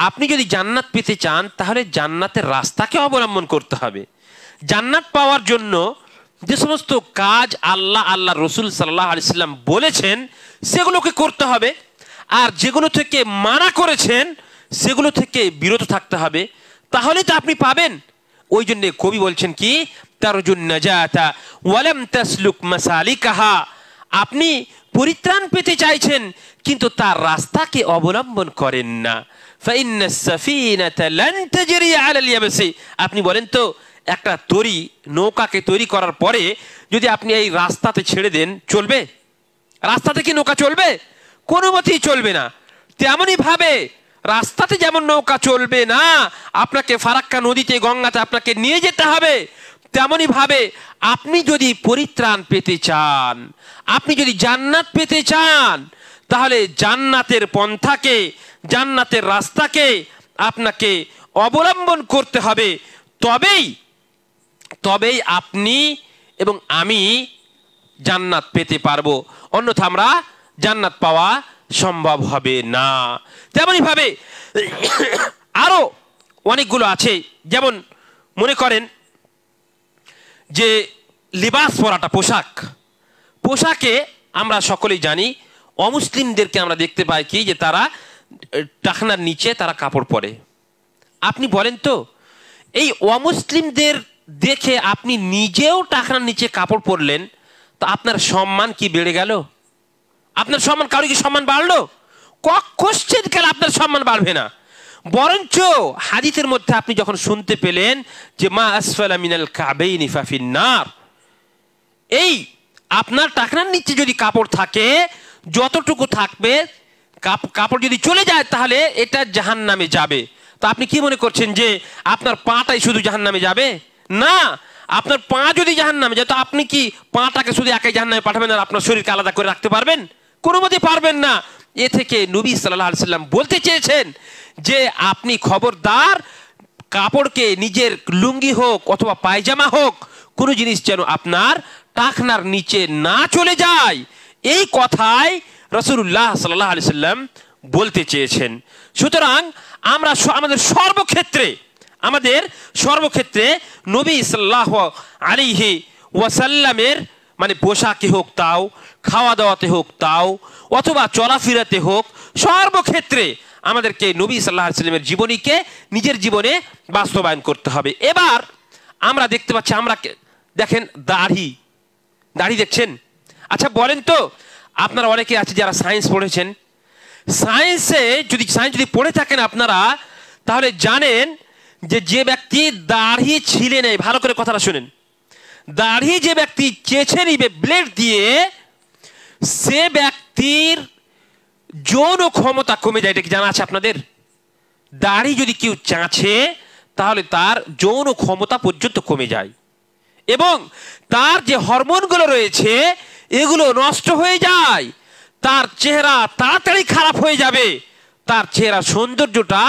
আপনি যদি জান্নাত পেতে চান তাহলে জান্নাতের রাস্তাকে অবলম্বন করতে হবে। জান্নাত পাওয়ার জন্য যে সমস্ত কাজ আল্লাহ রসুল সাল্লাল্লাহু আলাইহি সাল্লাম বলেছেন সেগুলোকে করতে হবে, আর যেগুলো থেকে মানা করেছেন সেগুলো থেকে বিরত থাকতে হবে, তাহলেই তো আপনি পাবেন। ওই জন্য কবি বলছেন কি, তারজুন নাজাতা ওয়া লাম তাসলুক মাসালিকাহা। আপনি পরিত্রাণ পেতে চাইছেন কিন্তু তার রাস্তাকে অবলম্বন করেন না। ফাইন্নাস সাফিনাতা লান তাজরি আলাল ইয়াবসি। আপনি বলেন তো, একটা নৌকাকে তৈরি করার পরে যদি আপনি এই রাস্তাতে ছেড়ে দেন, চলবে? রাস্তাতে কি নৌকা চলবে? কোনো মতেই চলবে না। তেমনই ভাবে রাস্তাতে যেমন নৌকা চলবে না, আপনাকে ফারাক্কা নদীতে, গঙ্গাতে আপনাকে নিয়ে যেতে হবে। তেমনই ভাবে আপনি যদি পরিত্রাণ পেতে চান, আপনি যদি জান্নাত পেতে চান, তাহলে জান্নাতের পন্থাকে, জান্নাতের রাস্তাকে আপনাকে অবলম্বন করতে হবে। তবেই আপনি এবং আমি জান্নাত পেতে পারবো, অন্যথা আমরা জান্নাত পাওয়া সম্ভব হবে না। তেমনই ভাবে আরো অনেকগুলো আছে। যেমন মনে করেন যে লিবাস পরাটা, পোশাকে আমরা সকলেই জানি অমুসলিমদেরকে আমরা দেখতে পাই কি, যে তারা টাকনার নিচে তারা কাপড় পরে। আপনি বলেন তো, এই অমুসলিমদের দেখে আপনি নিজেও টাকনার নিচে কাপড় পরলেন, তো আপনার সম্মান কি বেড়ে গেল? আপনার সম্মান, কারো কি সম্মান বাড়লো? কোশ্চেনকালে আপনার সম্মান বাড়বে না। বরঞ্চ হাদিসের মধ্যে আপনি যখন শুনতে পেলেন যে মা আসফালা মিনাল কাবাইনি ফাফিন্নার, এই আপনার টাকনার নিচে যদি কাপড় থাকে, যতটুকু থাকবে, কাপড় যদি চলে যায় তাহলে এটা জাহান্নামে যাবে। তো আপনি কি মনে করছেন যে আপনার পাটাই শুধু জাহান্নামে যাবে? না, আপনার পা যদি জাহান্নামে যায়, তো আপনি কি পাটাকে শুধু একাই জাহান্নামে পাঠাবেন আর আপনার শরীরকে আলাদা করে রাখতে পারবেন? কোনো মতে পারবেন না। এ থেকে নবী সাল্লাল্লাহু আলাইহি সাল্লাম বলতে চেয়েছেন যে আপনি খবরদার কাপড়কে, নিজের লুঙ্গি হোক অথবা পায়জামা হোক, কোনো জিনিস যেন আপনার টাকনার নিচে না চলে যায়। এই কথাই রাসূলুল্লাহ সাল্লাল্লাহু আলাইহি সাল্লাম বলতে চেয়েছেন। সুতরাং আমরা আমাদের সর্বক্ষেত্রে নবী সাল্লাল্লাহু আলাইহি ওয়াসাল্লামের মানে পোশাকে হোক তাও, খাওয়া দাওয়াতে হোক তাও, অথবা চলাফেরাতে হোক, সর্বক্ষেত্রে আমাদেরকে নবী সাল্লাল্লাহু আলাইহি সাল্লামের জীবনীকে নিজের জীবনে বাস্তবায়ন করতে হবে। এবার আমরা দেখতে পাচ্ছি, দেখেন দাড়ি দেখছেন। আচ্ছা বলেন তো, আপনারা অনেকে আছে যারা সায়েন্স পড়েছেন, সায়েন্স যদি পড়ে থাকেন আপনারা, তাহলে জানেন যে ব্যক্তি দাড়ি ছিলে নেই, ভালো করে কথাটা শুনেন, দাড়ি যে ব্যক্তি চেঁচে নিবে ব্লেড দিয়ে, সে ব্যক্তির যৌন ক্ষমতা কমে যায়। এটা কি জানা আছে আপনাদের? দাড়ি যদি কেউ চাঁচে তাহলে তার যৌন ক্ষমতা পর্যন্ত কমে যায় এবং তার যে হরমোনগুলো রয়েছে এগুলো নষ্ট হয়ে যায়, তার চেহারা তাড়াতাড়ি খারাপ হয়ে যাবে, তার চেহারা সৌন্দর্যটা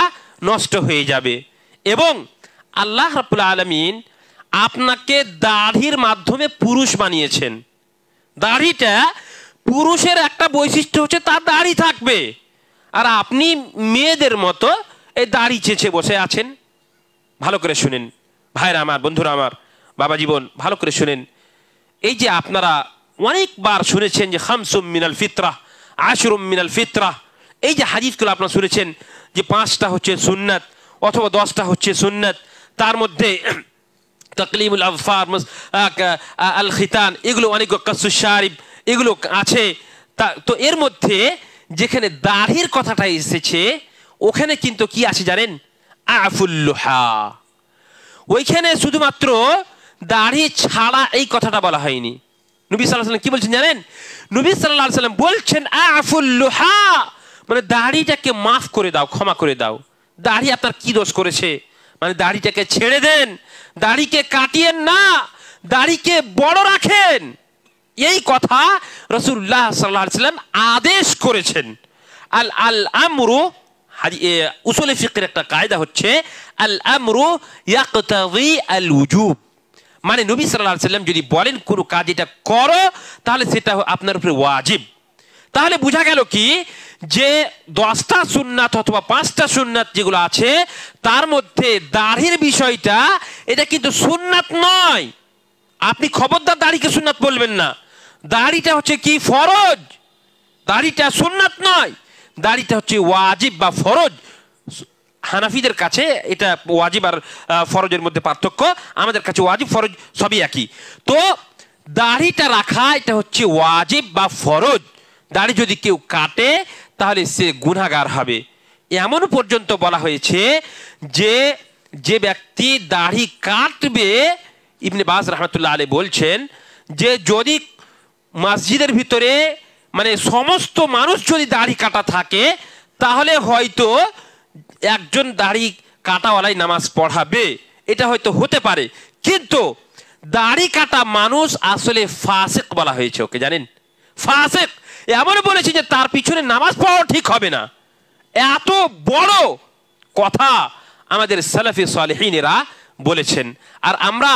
নষ্ট হয়ে যাবে। এবং আল্লাহ রাব্বুল আলামিন আপনাকে দাড়ির মাধ্যমে পুরুষ বানিয়েছেন। দাড়িটা পুরুষের একটা বৈশিষ্ট্য হচ্ছে তার দাড়ি থাকবে, আর আপনি মেয়েদের মতো এই দাড়ি চেঁচে বসে আছেন। ভালো করে শুনেন ভাইরা আমার, বন্ধুরা আমার, বাবা জীবন, ভালো করে শুনেন। এই যে আপনারা অনেকবার শুনেছেন যে খামসুম মিনাল ফিতরাহ, আশরুম মিনাল ফিতরাহ, এই যে হাদিসগুলো আপনারা শুনেছেন যে 5টা হচ্ছে সুন্নাত অথবা 10টা হচ্ছে সুন্নাত, তার মধ্যে তাকলিমুল আযফার, আল খিতান, এগুলো অনেক, কাসুশ শারিব, এগুলো আছে। তো এর মধ্যে যেখানে দাড়ির কথাটা এসেছে ওখানে কিন্তু কি আছে জানেন? আফুল লুহা। ওইখানে শুধুমাত্র দাড়ি ছাড়া এই কথাটা বলা হয়নি। নবী সাল্লাল্লাহু আলাইহি সাল্লাম কি বলছেন জানেন? নবী সাল্লাল্লাহু আলাইহি সাল্লাম বলছেন আফুল লুহা, মানে দাড়িটাকে মাফ করে দাও, ক্ষমা করে দাও। দাড়ি আপনার কি দোষ করেছে? মানে দাড়িটাকে ছেড়ে দেন, দাড়িকে কাটিয়েন না, দাড়িকে বড় রাখেন। এই কথা রাসূলুল্লাহ সাল্লাল্লাহু আলাইহি সাল্লাম আদেশ করেছেন। আল আমরু, উসুলে ফিকহের একটা কায়দা হচ্ছে আল আমরু ইয়াকতাযি আল উজুব, মানে নবী সাল্লাল্লাহু আলাইহি সাল্লাম যদি বলেন কোনো কাজ এটা করো, তাহলে সেটা আপনার উপরে ওয়াজিব। তাহলে বোঝা গেল কি যে 10টা সুন্নাত অথবা 5টা সুন্নাত যেগুলো আছে তার মধ্যে দাড়ির বিষয়টা এটা কিন্তু সুন্নাত নয়। আপনি খবরদার দাড়িকে সুন্নাত বলবেন না। দাড়িটা হচ্ছে কি ফরজ, দাড়িটা সুন্নাত নয়, দাড়িটা হচ্ছে ওয়াজিব বা ফরজ। হানাফিদের কাছে এটা ওয়াজিব আর ফরজের মধ্যে পার্থক্য, আমাদের কাছে ওয়াজিব ফরজ সবই একই। তো দাড়িটা রাখা এটা হচ্ছে ওয়াজিব বা ফরজ। দাড়ি যদি কেউ কাটে তাহলে সে গুনাহগার হবে। এমন পর্যন্ত বলা হয়েছে যে ব্যক্তি দাড়ি কাটবে, ইবনে বাজ রাহমাতুল্লাহ আলাইহি বলছেন যে যদি মসজিদের ভিতরে মানে সমস্ত মানুষ যদি দাড়ি কাটা থাকে তাহলে হয়তো একজন দাড়ি কাটাওয়ালাই নামাজ পড়াবে, এটা হয়তো হতে পারে। কিন্তু দাড়ি কাটা মানুষ আসলে ফাসিক বলা হয়েছে ওকে, জানেন? ফাসিক এমন বলেছে যে তার পিছনে নামাজ পড়া ঠিক হবে না। এত বড় কথা আমাদের সালাফি সালেহিনেরা বলেছেন। আর আমরা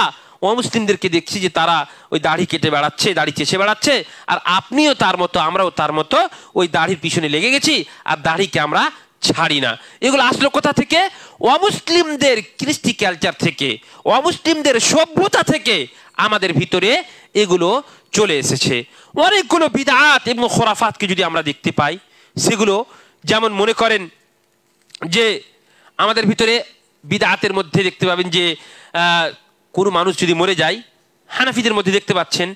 অমুসলিমদেরকে দেখছি যে তারা ওই দাড়ি কেটে বেড়াচ্ছে, দাড়ি চেঁচে বেড়াচ্ছে, আর আপনিও তার মতো, আমরাও তার মতো ওই দাড়ির পিছনে লেগে গেছি আর দাড়িকে আমরা ছাড়ি না। এগুলো আসলো কোথা থেকে? অমুসলিমদের কৃষ্টি কালচার থেকে, অমুসলিমদের সভ্যতা থেকে আমাদের ভিতরে এগুলো চলে এসেছে। অনেকগুলো বিদআত এবং খুরাফাতকে যদি আমরা দেখতে পাই, সেগুলো যেমন মনে করেন যে আমাদের ভিতরে বিদআতের মধ্যে দেখতে পাবেন যে কোনো মানুষ যদি মরে যায়, হানাফিদের মধ্যে দেখতে পাচ্ছেন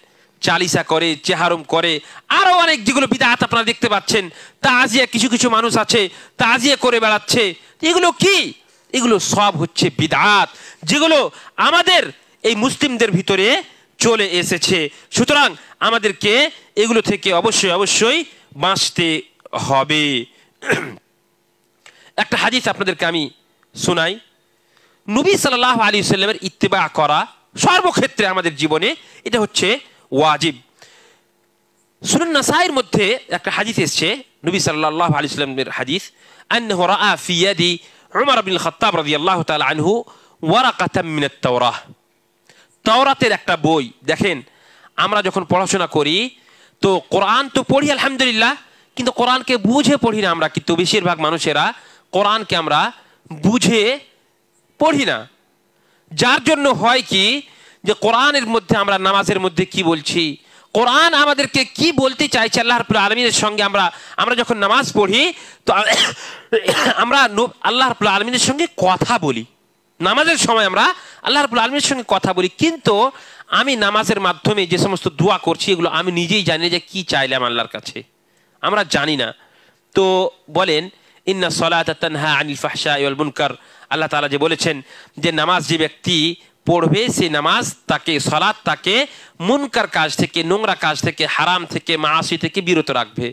চালিসা করে, চেহারম করে, আরো অনেক যেগুলো বিদআত আপনারা দেখতে পাচ্ছেন। তাজিয়া, কিছু কিছু মানুষ আছে তাজিয়া করে বেড়াচ্ছে। এগুলো কি? এগুলো সব হচ্ছে বিদআত যেগুলো আমাদের এই মুসলিমদের ভিতরে চলে এসেছে। সুতরাং আমাদেরকে এগুলো থেকে অবশ্যই বাঁচতে হবে। একটা হাদিস আপনাদেরকে আমি শোনাই। নবী সাল্লাল্লাহু আলাইহি ওয়াসাল্লামের ইত্তেবা করা সর্বক্ষেত্রে আমাদের জীবনে এটা হচ্ছে ওয়াজিব। সুনান নাসাইর মধ্যে একটা হাদিস এসেছে, নবী সাল্লাল্লাহু আলাইহি ওয়াসাল্লামের হাদিস, আন্নাহু রাআ ফি ইয়াদি উমর ইবনে খাত্তাব রাদিয়াল্লাহু তাআলা আনহু ওয়ারাকাতাম মিনাত তাওরাহ। তাওরাতের একটা বই। দেখেন, আমরা যখন পড়াশোনা করি তো কোরআন তো পড়ি আলহামদুলিল্লাহ, কিন্তু কোরআনকে বুঝে পড়ি না আমরা। কিন্তু বেশিরভাগ মানুষেরা কোরআনকে আমরা বুঝে পড়ি না, যার জন্য হয় কি যে কোরআনের মধ্যে আমরা নামাজের মধ্যে কি বলছি, কোরআন আমাদেরকে কি বলতে চাইছে আল্লাহ রাব্বুল আলামিনের সঙ্গে, আমরা যখন নামাজ পড়ি তো আমরা আল্লাহ রাব্বুল আলামিনের সঙ্গে কথা বলি। নামাজের সময় আমরা আল্লাহ রাব্বুল আলামিনের সঙ্গে কথা বলি, কিন্তু আমি নামাজের মাধ্যমে যে সমস্ত দোয়া করছি এগুলো আমি নিজেই জানি যে কি চাইলাম আল্লাহর কাছে, আমরা জানি না। তো বলেন ইন্না সলাতা তানহা আনিল ফাহশাই ওয়াল মুনকার, আল্লাহ তাআলা যে বলেছেন যে নামাজ যে ব্যক্তি পড়বে সেই নামাজ তাকে, সালাত তাকে মুনকার কাজ থেকে, নোংরা কাজ থেকে, হারাম থেকে, মাআসি থেকে বিরত রাখবে।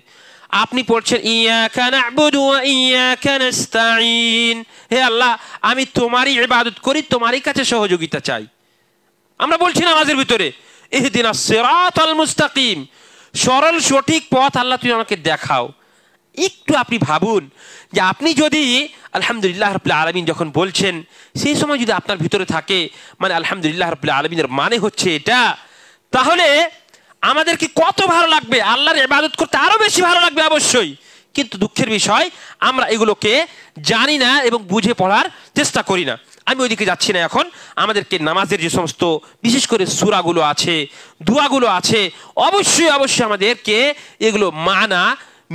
আপনি পড়ছেন ইয়াকা না'বুদু ওয়া ইয়াকা নাস্তাঈন, হে আল্লাহ আমি তোমারই ইবাদত করি, তোমারই কাছে সহযোগিতা চাই। আমরা বলছি নামাজের ভিতরে ইহদিনাস সিরাতাল মুস্তাকিম, সরল সঠিক পথ আল্লাহ তুমি আমাকে দেখাও। একটু আপনি ভাবুন যে আপনি যদি আলহামদুলিল্লাহ রাব্বিল আলামিন যখন বলছেন সেই সময় যদি আপনার ভিতরে থাকে মানে আলহামদুলিল্লাহ রাব্বিল আলামিনের মানে হচ্ছে এটা, তাহলে আমাদেরকে কত ভালো লাগবে, আল্লাহর ইবাদত করতে আরো বেশি ভালো লাগবে অবশ্যই। কিন্তু দুঃখের বিষয় আমরা এগুলোকে জানি না এবং বুঝে পড়ার চেষ্টা করি না। আমি ওইদিকে যাচ্ছি না এখন। আমাদেরকে নামাজের যে সমস্ত বিশেষ করে সূরাগুলো আছে, দোয়াগুলো আছে, অবশ্যই অবশ্যই আমাদেরকে এগুলো মানা,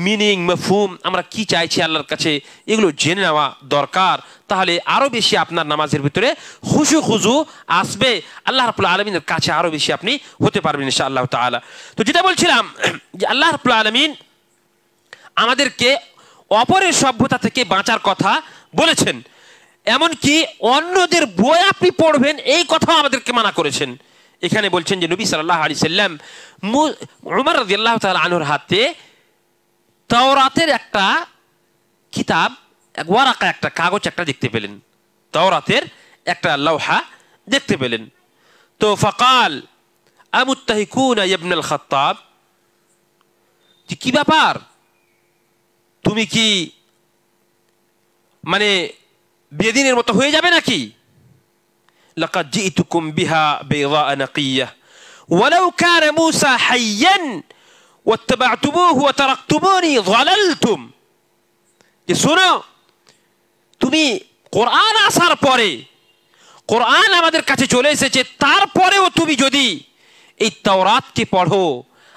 মিনিং, মাফহুম, আমরা কি চাইছি আল্লাহর কাছে এগুলো জেনে নেওয়া দরকার। তাহলে আরো বেশি আপনার নামাজের ভিতরে খুশু আসবে, আল্লাহ রাব্বুল আলামিনের কাছে আরো বেশি আপনি হতে পারবেন ইনশাআল্লাহ তাআলা। তো যেটা বলছিলাম যে আল্লাহ রাব্বুল আলামিন আমাদেরকে অপরের সভ্যতা থেকে বাঁচার কথা বলেছেন, এমনকি অন্যদের বই আপনি পড়বেন এই কথাও আমাদেরকে মানা করেছেন। এখানে বলছেন যে নবী সাল্লাল্লাহু আলাইহি সাল্লাম উমর রাদিয়াল্লাহু তাআলা আনহুর হাতে তাওরাতের একটা কিতাব, এক ওয়ারাকা, একটা কাগজ একটা দেখতে পেলেন, তাওরাতের একটা লওহা দেখতে পেলেন। তো ফাকাল আমুত্তাহিকুনা ইবনুল খাত্তাব, যে কি ব্যাপার, তুমি কি মানে বেদিনের মতো হয়ে যাবে নাকি? লাকাদ জিতুকুম বিহা বাইদা নাকিয়া ওয়ালাউ কানা মূসা হাইয়ান ওয়াত্তাবা'তুমুহু ওয়া তারাকতুমুনি যালালতুম। যে শোনো, তুমি কোরআন আসার পরে, কোরআন আমাদের কাছে চলে এসেছে, তারপরেও তুমি যদি এই তাওরাতকে পড়ো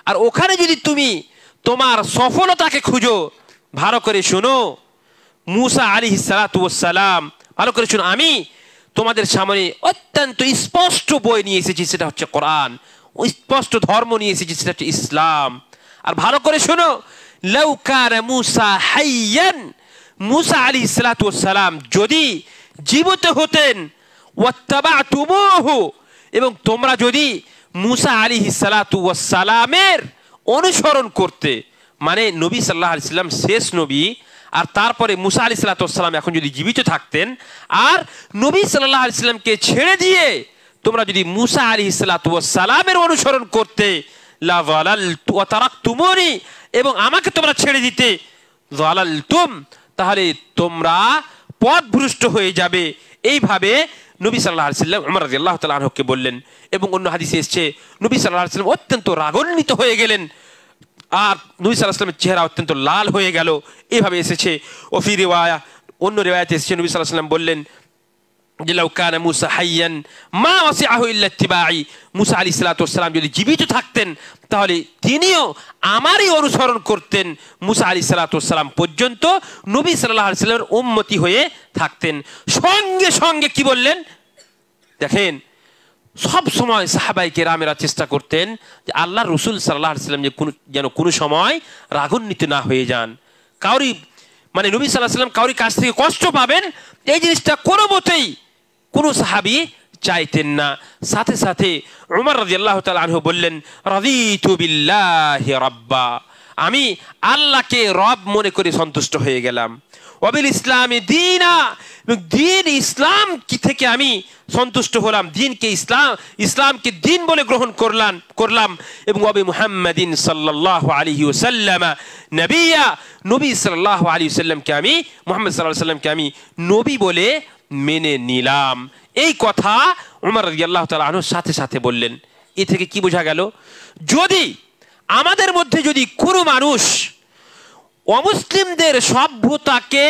আর ওখানে যদি তুমি তোমার সফলতাকে খুঁজো, ভালো করে শোনো, মূসা আলাইহিস সালাতু ওয়াস সালাম, ভালো করে শোনো, আমি তোমাদের সামনে অত্যন্ত স্পষ্ট বই নিয়ে এসেছি, সেটা হচ্ছে কোরআন, স্পষ্ট ধর্ম নিয়ে এসেছি, সেটা হচ্ছে ইসলাম। আর ভালো করে শোনো, লাউ কানা মূসা হাইয়ান, মূসা আলাইহিস সালাতু ওয়াস সালাম যদি জীবিত হতেন, ওয়াত্তাবা'তুমুহু, এবং তোমরা যদি মূসা আলাইহিস সালাতু ওয়াস সালামের অনুসরণ করতে, মানে নবী সাল্লাল্লাহু আলাইহি সাল্লাম শেষ নবী, আর তারপরে মূসা আলাইহিস সালাতু ওয়াস সালাম এখন যদি জীবিত থাকতেন আর নবী সাল্লাল্লাহু আলাইহি সাল্লামকে ছেড়ে দিয়ে তোমরা যদি মূসা আলাইহিস সালাতু ওয়াস সালামের অনুসরণ করতে, লা যালালতু ওয়া তারাকতুমুনি, এবং আমাকে তোমরা ছেড়ে দিতে, যালালতুম, তাহলে তোমরা পথভ্রষ্ট হয়ে যাবে। এইভাবে নবী সাল্লাল্লাহু আলাইহি সাল্লাম উমর রাদিয়াল্লাহু তাআলা আনহুকে বললেন। এবং অন্য হাদিসে এসেছে নবী সাল্লাল্লাহু আলাইহি সাল্লাম অত্যন্ত রাগান্বিত হয়ে গেলেন আর নবী সাল্লাল্লাহু আলাইহি সাল্লামের চেহারা অত্যন্ত লাল হয়ে গেল, এইভাবে এসেছে। ওফি রিওয়ায়া, অন্য রিওয়ায়াতে এসেছে নবী সাল্লাল্লাহু আলাইহি সাল্লাম বললেন যে লাউ কানা মূসা হাইয়ান মা ওয়াসিআহু ইল্লা ইত্তিবাঈ, মূসা আলাইহিস সালাতু ওয়াস সালাম যদি জীবিত থাকতেন তাহলে তিনিও আমারই অনুসরণ করতেন, মূসা আলাইহিস সালাতু ওয়াস সালাম পর্যন্ত নবী সাল্লাল্লাহু আলাইহি সাল্লামের উম্মতি হয়ে থাকতেন। সঙ্গে সঙ্গে কি বললেন দেখেন, সব সময় সাহাবায়ে কেরামেরা চেষ্টা করতেন যে আল্লাহর রাসূল সাল্লাল্লাহু আলাইহি সাল্লাম যেন কোনো সময় রাগান্বিত না হয়ে যান, কাউরি মানে নবী সাল্লাল্লাহু আলাইহি সাল্লাম কাউরি কাছ থেকে কষ্ট পাবেন এই জিনিসটা কোনো মতেই কোনো সাহাবী চাইতেন না। সাথে সাথে উমর রাদিয়াল্লাহু তাআলা আনহু বললেন, রাদিতু বিল্লাহি রাব্বা, আমি আল্লাহকে রব মনে করে সন্তুষ্ট হয়ে গেলাম, ওয়াবিল ইসলামে দীনা, দিন ইসলাম কি থেকে আমি সন্তুষ্ট হলাম, দিনকে ইসলামকে দিন বলে গ্রহণ করলাম এবং ওয়াবি মুহাম্মাদিন সাল্লাল্লাহু আলাইহি ওয়াসাল্লাম নবিয়া, নবী সাল্লাল্লাহু আলাইহি ওয়াসাল্লামকে আমি মুহাম্মদ সাল্লাল্লাহু আলাইহি ওয়াসাল্লামকে আমি নবী বলে মেনে নিলাম। এই কথা উমর রাদিয়াল্লাহু তাআলা আনহুর সাথে সাথে বললেন। এ থেকে কি বোঝা গেল? যদি আমাদের মধ্যে যদি কোনো মানুষ অমুসলিমদের সভ্যতাকে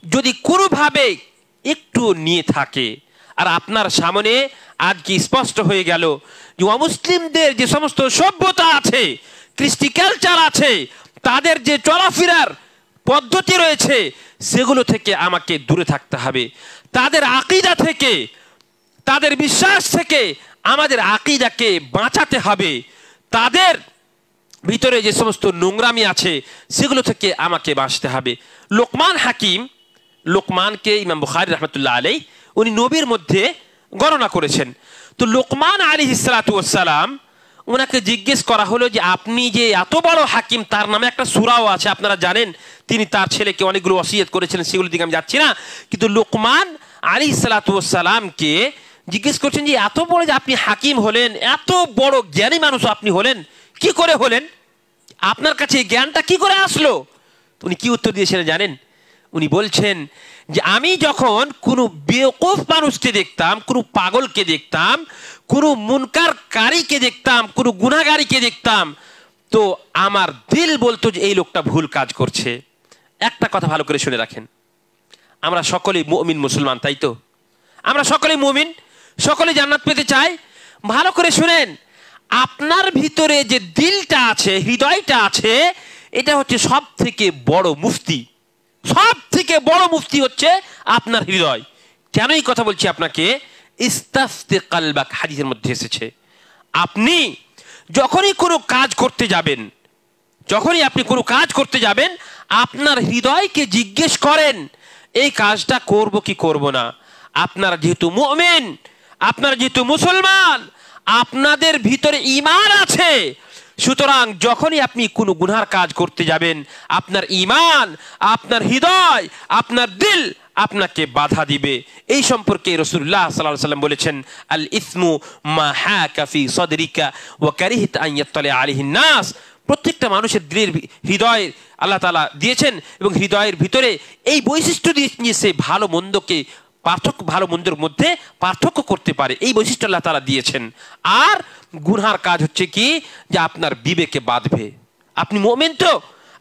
যদি কোনোভাবে একটু নিয়ে থাকে, আর আপনার সামনে আজকে স্পষ্ট হয়ে গেল যে অমুসলিমদের যে সমস্ত সভ্যতা আছে, কৃষ্টি কালচার আছে, তাদের যে চলাফেরার পদ্ধতি রয়েছে, সেগুলো থেকে আমাকে দূরে থাকতে হবে। তাদের আকীদা থেকে, তাদের বিশ্বাস থেকে আমাদের আকীদাকে বাঁচাতে হবে। তাদের ভিতরে যে সমস্ত নোংরামি আছে সেগুলো থেকে আমাকে বাঁচতে হবে। লোকমান হাকিম, লোকমানকে ইমাম বুখারী রাহমাতুল্লাহ আলাইহি উনি নবীর মধ্যে গণনা করেছেন। তো লোকমান আলাইহিস সালাতু ওয়াস সালাম, ওনাকে জিজ্ঞেস করা হলো যে আপনি যে এত বড় হাকিম, তার নামে একটা সূরাও আছে, আপনারা জানেন তিনি তার ছেলেকে অনেকগুলো ওসিয়ত করেছিলেন, সেগুলো দিকে আমি যাচ্ছি না। কিন্তু লোকমান আলাইহিস সালাতু ওয়াস সালামকে জিজ্ঞেস করছেন যে এত বড় যে আপনি হাকিম হলেন, এত বড় জ্ঞানী মানুষ আপনি হলেন, কি করে হলেন? আপনার কাছে এই জ্ঞানটা কি করে আসলো? উনি কি উত্তর দিয়েছিলেন জানেন? উনি বলছেন যে আমি যখন কোনো বেওকুফ মানুষকে দেখতাম, কোনো পাগলকে দেখতাম, কোনো মুনকারকারীকে দেখতাম, কোনো গুনাহগারীকে দেখতাম, তো আমার দিল বলতো যে এই লোকটা ভুল কাজ করছে। একটা কথা ভালো করে শুনে রাখেন, আমরা সকলেই মুমিন মুসলমান, তাই তো? আমরা সকলেই মুমিন, সকলে জান্নাত পেতে চাই। ভালো করে শুনেন, আপনার ভিতরে যে দিলটা আছে, হৃদয়টা আছে, এটা হচ্ছে সব থেকে বড় মুফতি। সব থেকে বড় মুফতি হচ্ছে আপনার হৃদয়। কেন এই কথা বলছি আপনাকে? ইস্তাফতি কালবাক, হাদিসের মধ্যে এসেছে। আপনি যখনই কোনো কাজ করতে যাবেন, যখনই আপনি কোনো কাজ করতে যাবেন, আপনার হৃদয়কে জিজ্ঞেস করেন এই কাজটা করব কি করব না। আপনার যেহেতু মুমিন, আপনার যেহেতু মুসলমান, আপনাদের ভিতরে ঈমান আছে, সুতরাং যখনই আপনি কোনো গুনার কাজ করতে যাবেন, আপনার ঈমান, আপনার হৃদয়, আপনার দিল আপনাকে বাধা দিবে। এই সম্পর্কে রাসূলুল্লাহ সাল্লাল্লাহু আলাইহি ওয়াসাল্লাম বলেছেন, আল ইসমু মা হাকা ফি সাদরিকা ওয়া কারিহতা আন ইয়াত্তালি আলাইহিন নাস। প্রত্যেকটা মানুষের দিলের হৃদয় আল্লাহ তাআলা দিয়েছেন এবং হৃদয়ের ভিতরে এই বৈশিষ্ট্য দিয়ে সে ভালো মন্দকে ভালো মন্দের মধ্যে পার্থক্য করতে পারে, এই বৈশিষ্ট্য আল্লাহ তাআলা দিয়েছেন। আর গুনহার কাজ হচ্ছে কি, যে আপনার বিবেকে বাঁধবে। আপনি মুমিন, তো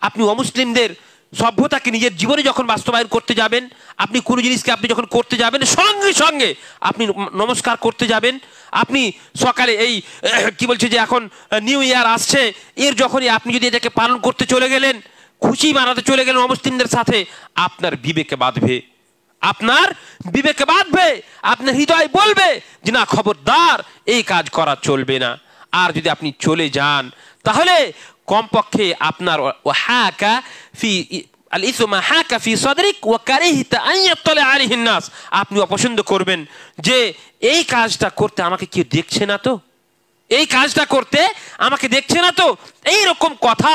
আপনি অমুসলিমদের সভ্যতাকে নিজের জীবনে যখন বাস্তবায়ন করতে যাবেন, আপনি কোনো জিনিসকে আপনি যখন করতে যাবেন, সঙ্গে সঙ্গে আপনি নমস্কার করতে যাবেন। আপনি সকালে এই কি বলছে যে এখন নিউ ইয়ার আসছে, এর যখনই আপনি যদি এটাকে পালন করতে চলে গেলেন, খুশি মানাতে চলে গেলেন অমুসলিমদের সাথে, আপনার বিবেকে বাঁধবে, আপনার বিবেকে বাঁধবে, আপনার হৃদয় বলবে যে না, খবরদার, এই কাজ করা চলবে না। আর যদি আপনি চলে যান, তাহলে কমপক্ষে আপনার ওয়াহাকা ফি আল ইসমা হাকা ফি সাদরিক ওয়া কারিহতা আন ইয়াত্তালি আলাইহিন নাস, আপনি অপছন্দ করবেন যে এই কাজটা করতে আমাকে কেউ দেখছে না তো, এই কাজটা করতে আমাকে দেখছে না তো। এই রকম কথা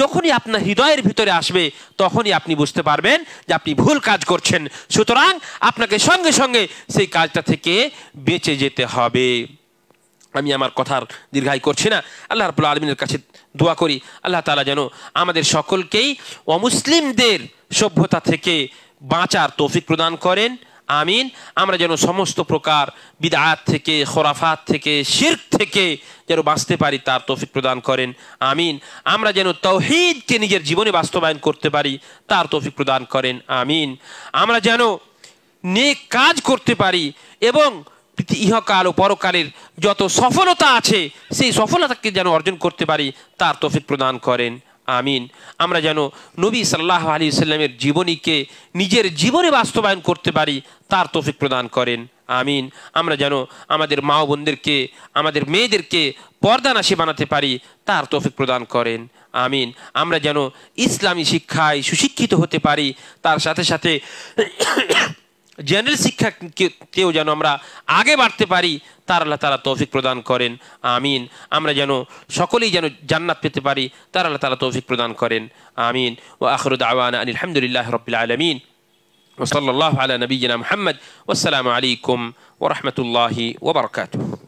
যখনই আপনার হৃদয়ের ভিতরে আসবে, তখনই আপনি বুঝতে পারবেন যে আপনি ভুল কাজ করছেন। সুতরাং আপনাকে সঙ্গে সঙ্গে সেই কাজটা থেকে বেঁচে যেতে হবে। আমি আমার কথার দীর্ঘায়ু করছি না। আল্লাহ রাব্বুল আলামিনের কাছে দোয়া করি আল্লাহ তাআলা যেন আমাদের সকলকেই অমুসলিমদের সভ্যতা থেকে বাঁচার তৌফিক প্রদান করেন। আমিন। আমরা যেন সমস্ত প্রকার বিদআত থেকে, খোরাফাত থেকে, শিরক থেকে যেন বাঁচতে পারি, তার তৌফিক প্রদান করেন। আমিন। আমরা যেন তাওহীদকে নিজের জীবনে বাস্তবায়ন করতে পারি, তার তৌফিক প্রদান করেন। আমিন। আমরা যেন নেক কাজ করতে পারি এবং ইহকাল ও পরকালের যত সফলতা আছে, সেই সফলতাকে যেন অর্জন করতে পারি, তার তৌফিক প্রদান করেন। আমিন। আমরা যেন নবী সাল্লাল্লাহু আলাইহি ওয়াসাল্লামের জীবনীকে নিজের জীবনে বাস্তবায়ন করতে পারি, তার তৌফিক প্রদান করেন। আমিন। আমরা যেন আমাদের মা ও বোনদেরকে, আমাদের মেয়েদেরকে পর্দানাশী বানাতে পারি, তার তৌফিক প্রদান করেন। আমিন। আমরা যেন ইসলামী শিক্ষায় সুশিক্ষিত হতে পারি, তার সাথে সাথে জেনারেল শিক্ষাকেও যেন আমরা আগে বাড়তে পারি, তার আল্লাহ তাআলা তৌফিক প্রদান করেন। আমিন। আমরা যেন সকলেই যেন জান্নাত পেতে পারি, তার আল্লাহ তাআলা তৌফিক প্রদান করেন। আমিন। ওয়া আখিরু দাওয়ানা আনিল হামদুলিল্লাহি রাব্বিল আলামিন ওয়া সাল্লাল্লাহু আলা নাবিয়্যিনা মুহাম্মদ ওয়াসসালামু আলাইকুম ওয়া রাহমাতুল্লাহি ওয়া বারাকাতুহু।